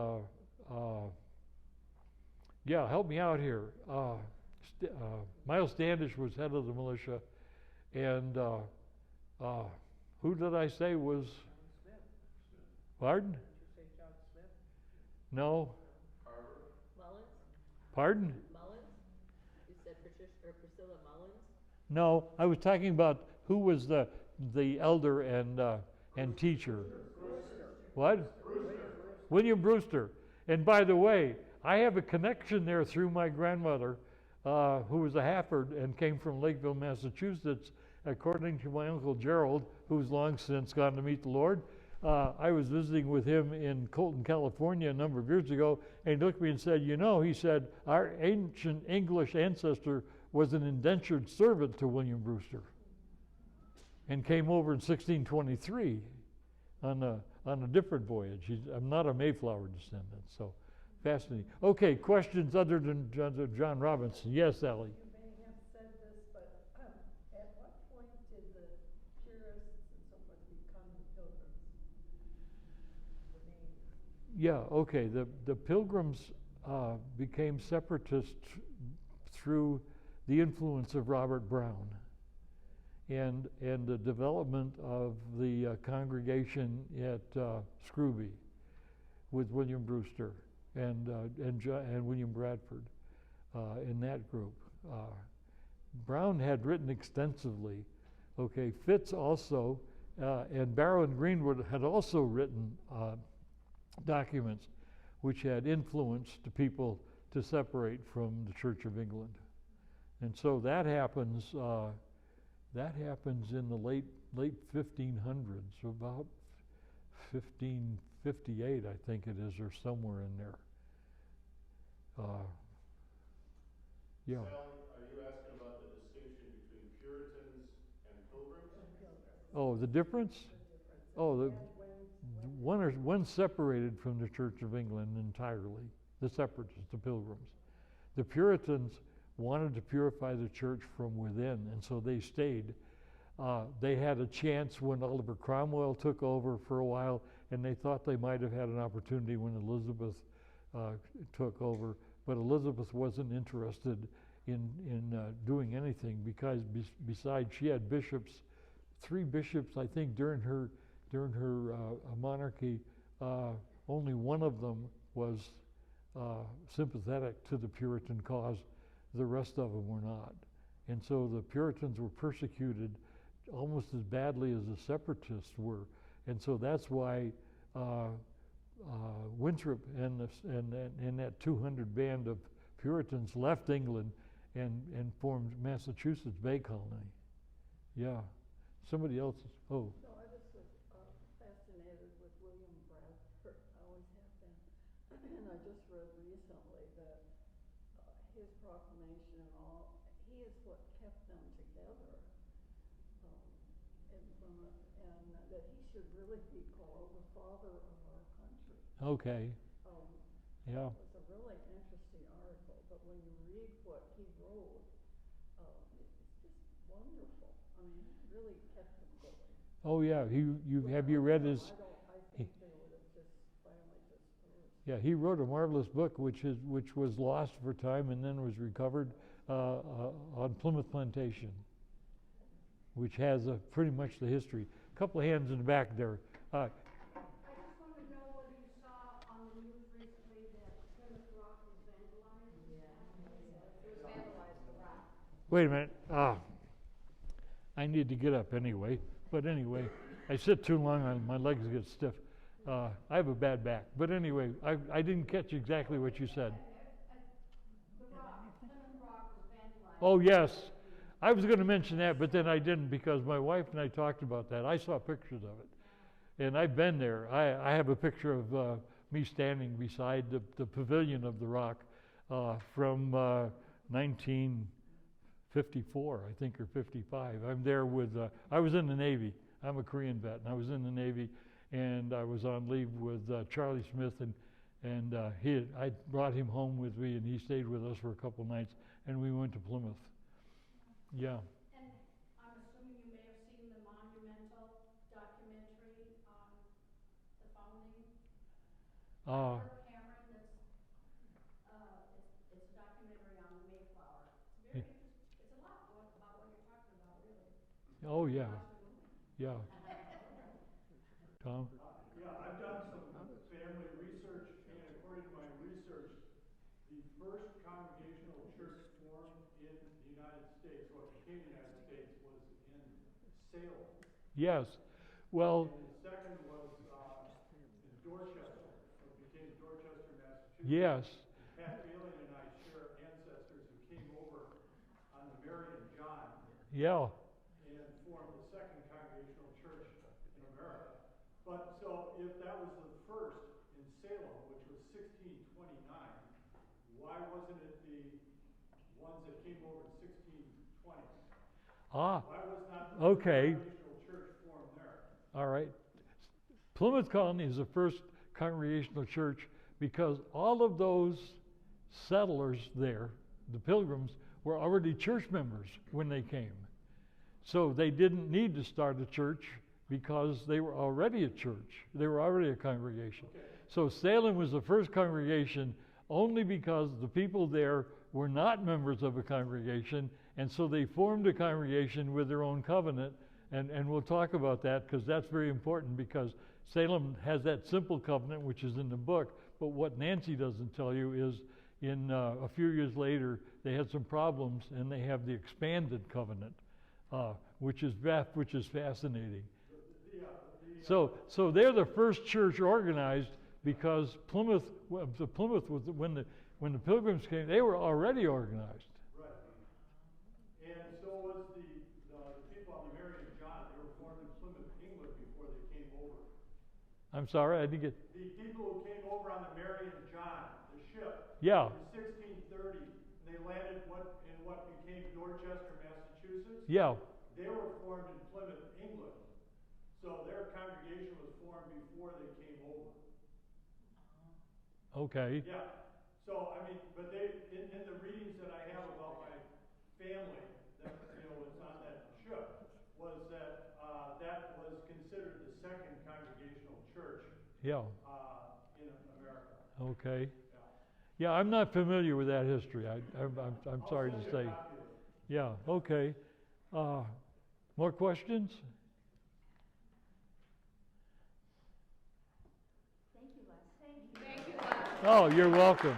Speaker 1: yeah, help me out here. Miles Standish was head of the militia, and who did I say was? Pardon?
Speaker 5: Did you say John Smith?
Speaker 1: No.
Speaker 6: Mullins?
Speaker 1: Pardon?
Speaker 6: Mullins? You said Priscilla Mullins?
Speaker 1: No, I was talking about who was the elder and teacher. What? William Brewster. And by the way, I have a connection there through my grandmother, who was a Hafford and came from Lakeville, Massachusetts. According to my Uncle Gerald, who's long since gone to meet the Lord, I was visiting with him in Colton, California a number of years ago, and he looked at me and said, you know, he said, our ancient English ancestor was an indentured servant to William Brewster and came over in 1623 on a different voyage. I'm not a Mayflower descendant, so fascinating. Okay, questions other than John Robinson? Yes, Allie.
Speaker 5: You may have said this, but at what point did the Purists and so forth become the Pilgrims? The name.
Speaker 1: Yeah, okay. The Pilgrims became separatists through the influence of Robert Brown and the development of the congregation at Scrooby with William Brewster and William Bradford in that group. Brown had written extensively. Okay, Fitz also, and Barrow and Greenwood had also written documents which had influenced the people to separate from the Church of England. And so that happens in the late 1500s, about 1558, I think it is, or somewhere in there. Yeah.
Speaker 4: Sally, are you asking about the distinction between Puritans and Pilgrims?
Speaker 1: Oh, the difference? Oh, one's separated from the Church of England entirely. The separatists, the Pilgrims. The Puritans wanted to purify the church from within, and so they stayed. They had a chance when Oliver Cromwell took over for a while, and they thought they might have had an opportunity when Elizabeth took over, but Elizabeth wasn't interested in doing anything because besides she had bishops, 3 bishops, I think, during her monarchy. Only one of them was sympathetic to the Puritan cause. The rest of them were not. And so the Puritans were persecuted almost as badly as the separatists were. And so that's why Winthrop and that 200 band of Puritans left England and formed Massachusetts Bay Colony. Yeah. Somebody else, oh.
Speaker 5: No, I just was fascinated with William Bradford. I always have been. And I just read recently that his proclamation and all, he is what kept them together. And that he should really be called the father of our country.
Speaker 1: Okay. Yeah.
Speaker 5: It was a really interesting article, but when you read what he wrote, it's just wonderful. I mean, he really kept them going.
Speaker 1: Oh yeah. Have you read his?
Speaker 5: I think they would have just finally dispersed.
Speaker 1: Yeah, he wrote a marvelous book which was lost for time and then was recovered on Plymouth Plantation, which has pretty much the history. A couple of hands in the back there.
Speaker 2: I just want to know whether you saw on the news recently that Plymouth Rock was vandalized?
Speaker 3: It was vandalized, the rock.
Speaker 1: Wait a minute. I need to get up anyway. But anyway, I sit too long on my legs get stiff. I have a bad back. But anyway, I didn't catch exactly what you said.
Speaker 2: The rock, Plymouth Rock was vandalized.
Speaker 1: Oh yes, I was going to mention that, but then I didn't because my wife and I talked about that. I saw pictures of it, and I've been there. I have a picture of me standing beside the pavilion of the rock from 1954, I think, or 55. I'm there with. I was in the Navy. I'm a Korean vet, and I was in the Navy, and I was on leave with Charlie Smith, and I brought him home with me, and he stayed with us for a couple nights, and we went to Plymouth. Yeah.
Speaker 2: And I'm assuming you may have seen the monumental documentary on the founding. Kirk Cameron, it's a documentary on the Mayflower. It's very interesting. It's a lot about what you're talking about, really.
Speaker 1: Oh yeah.
Speaker 2: Watch the movie.
Speaker 1: Yeah. Tom?
Speaker 7: Yeah, I've done some family research, and according to my research, the first Congregational church formed in the United States, what became the United States, was in Salem.
Speaker 1: Yes. Well,
Speaker 7: And the second was in Dorchester, what became Dorchester, Massachusetts.
Speaker 1: yes.
Speaker 7: Pat Bailey and I share ancestors who came over on the Mary and John
Speaker 1: Yeah.
Speaker 7: and formed the second Congregational church in America. But so if that was the first in Salem, which was 1629, why wasn't it the ones that came over in 1620?
Speaker 1: Ah.
Speaker 7: Why was not the
Speaker 1: Okay.
Speaker 7: Congregational church formed there?
Speaker 1: All right. Plymouth Colony is the first Congregational church because all of those settlers there, the Pilgrims, were already church members when they came. So they didn't need to start a church because they were already a church. They were already a congregation.
Speaker 7: Okay.
Speaker 1: So Salem was the first congregation only because the people there were not members of a congregation, and so they formed a congregation with their own covenant, and we'll talk about that because that's very important because Salem has that simple covenant which is in the book, but what Nancy doesn't tell you is in a few years later they had some problems and they have the expanded covenant, which is fascinating. So they're the first church organized because Plymouth was when the Pilgrims came, they were already organized.
Speaker 7: Right. And so was the people on the Mary and John. They were formed in Plymouth, England before they came over.
Speaker 1: I'm sorry, I didn't get.
Speaker 7: The people who came over on the Mary and John, the ship,
Speaker 1: Yeah.
Speaker 7: in 1630, they landed in what became Dorchester, Massachusetts.
Speaker 1: Yeah.
Speaker 7: They were formed in Plymouth, England. So their congregation was formed before they came over.
Speaker 1: Okay.
Speaker 7: Yeah. So I mean, but they in the readings that I have about my family that was on that ship was that that was considered the second Congregational church
Speaker 1: Yeah.
Speaker 7: in America.
Speaker 1: Okay.
Speaker 7: Yeah.
Speaker 1: Yeah, I'm not familiar with that history. I'm sorry to say. Yeah. Okay. More questions?
Speaker 2: Thank you, Les.
Speaker 3: Thank you, Les.
Speaker 1: Oh, you're welcome.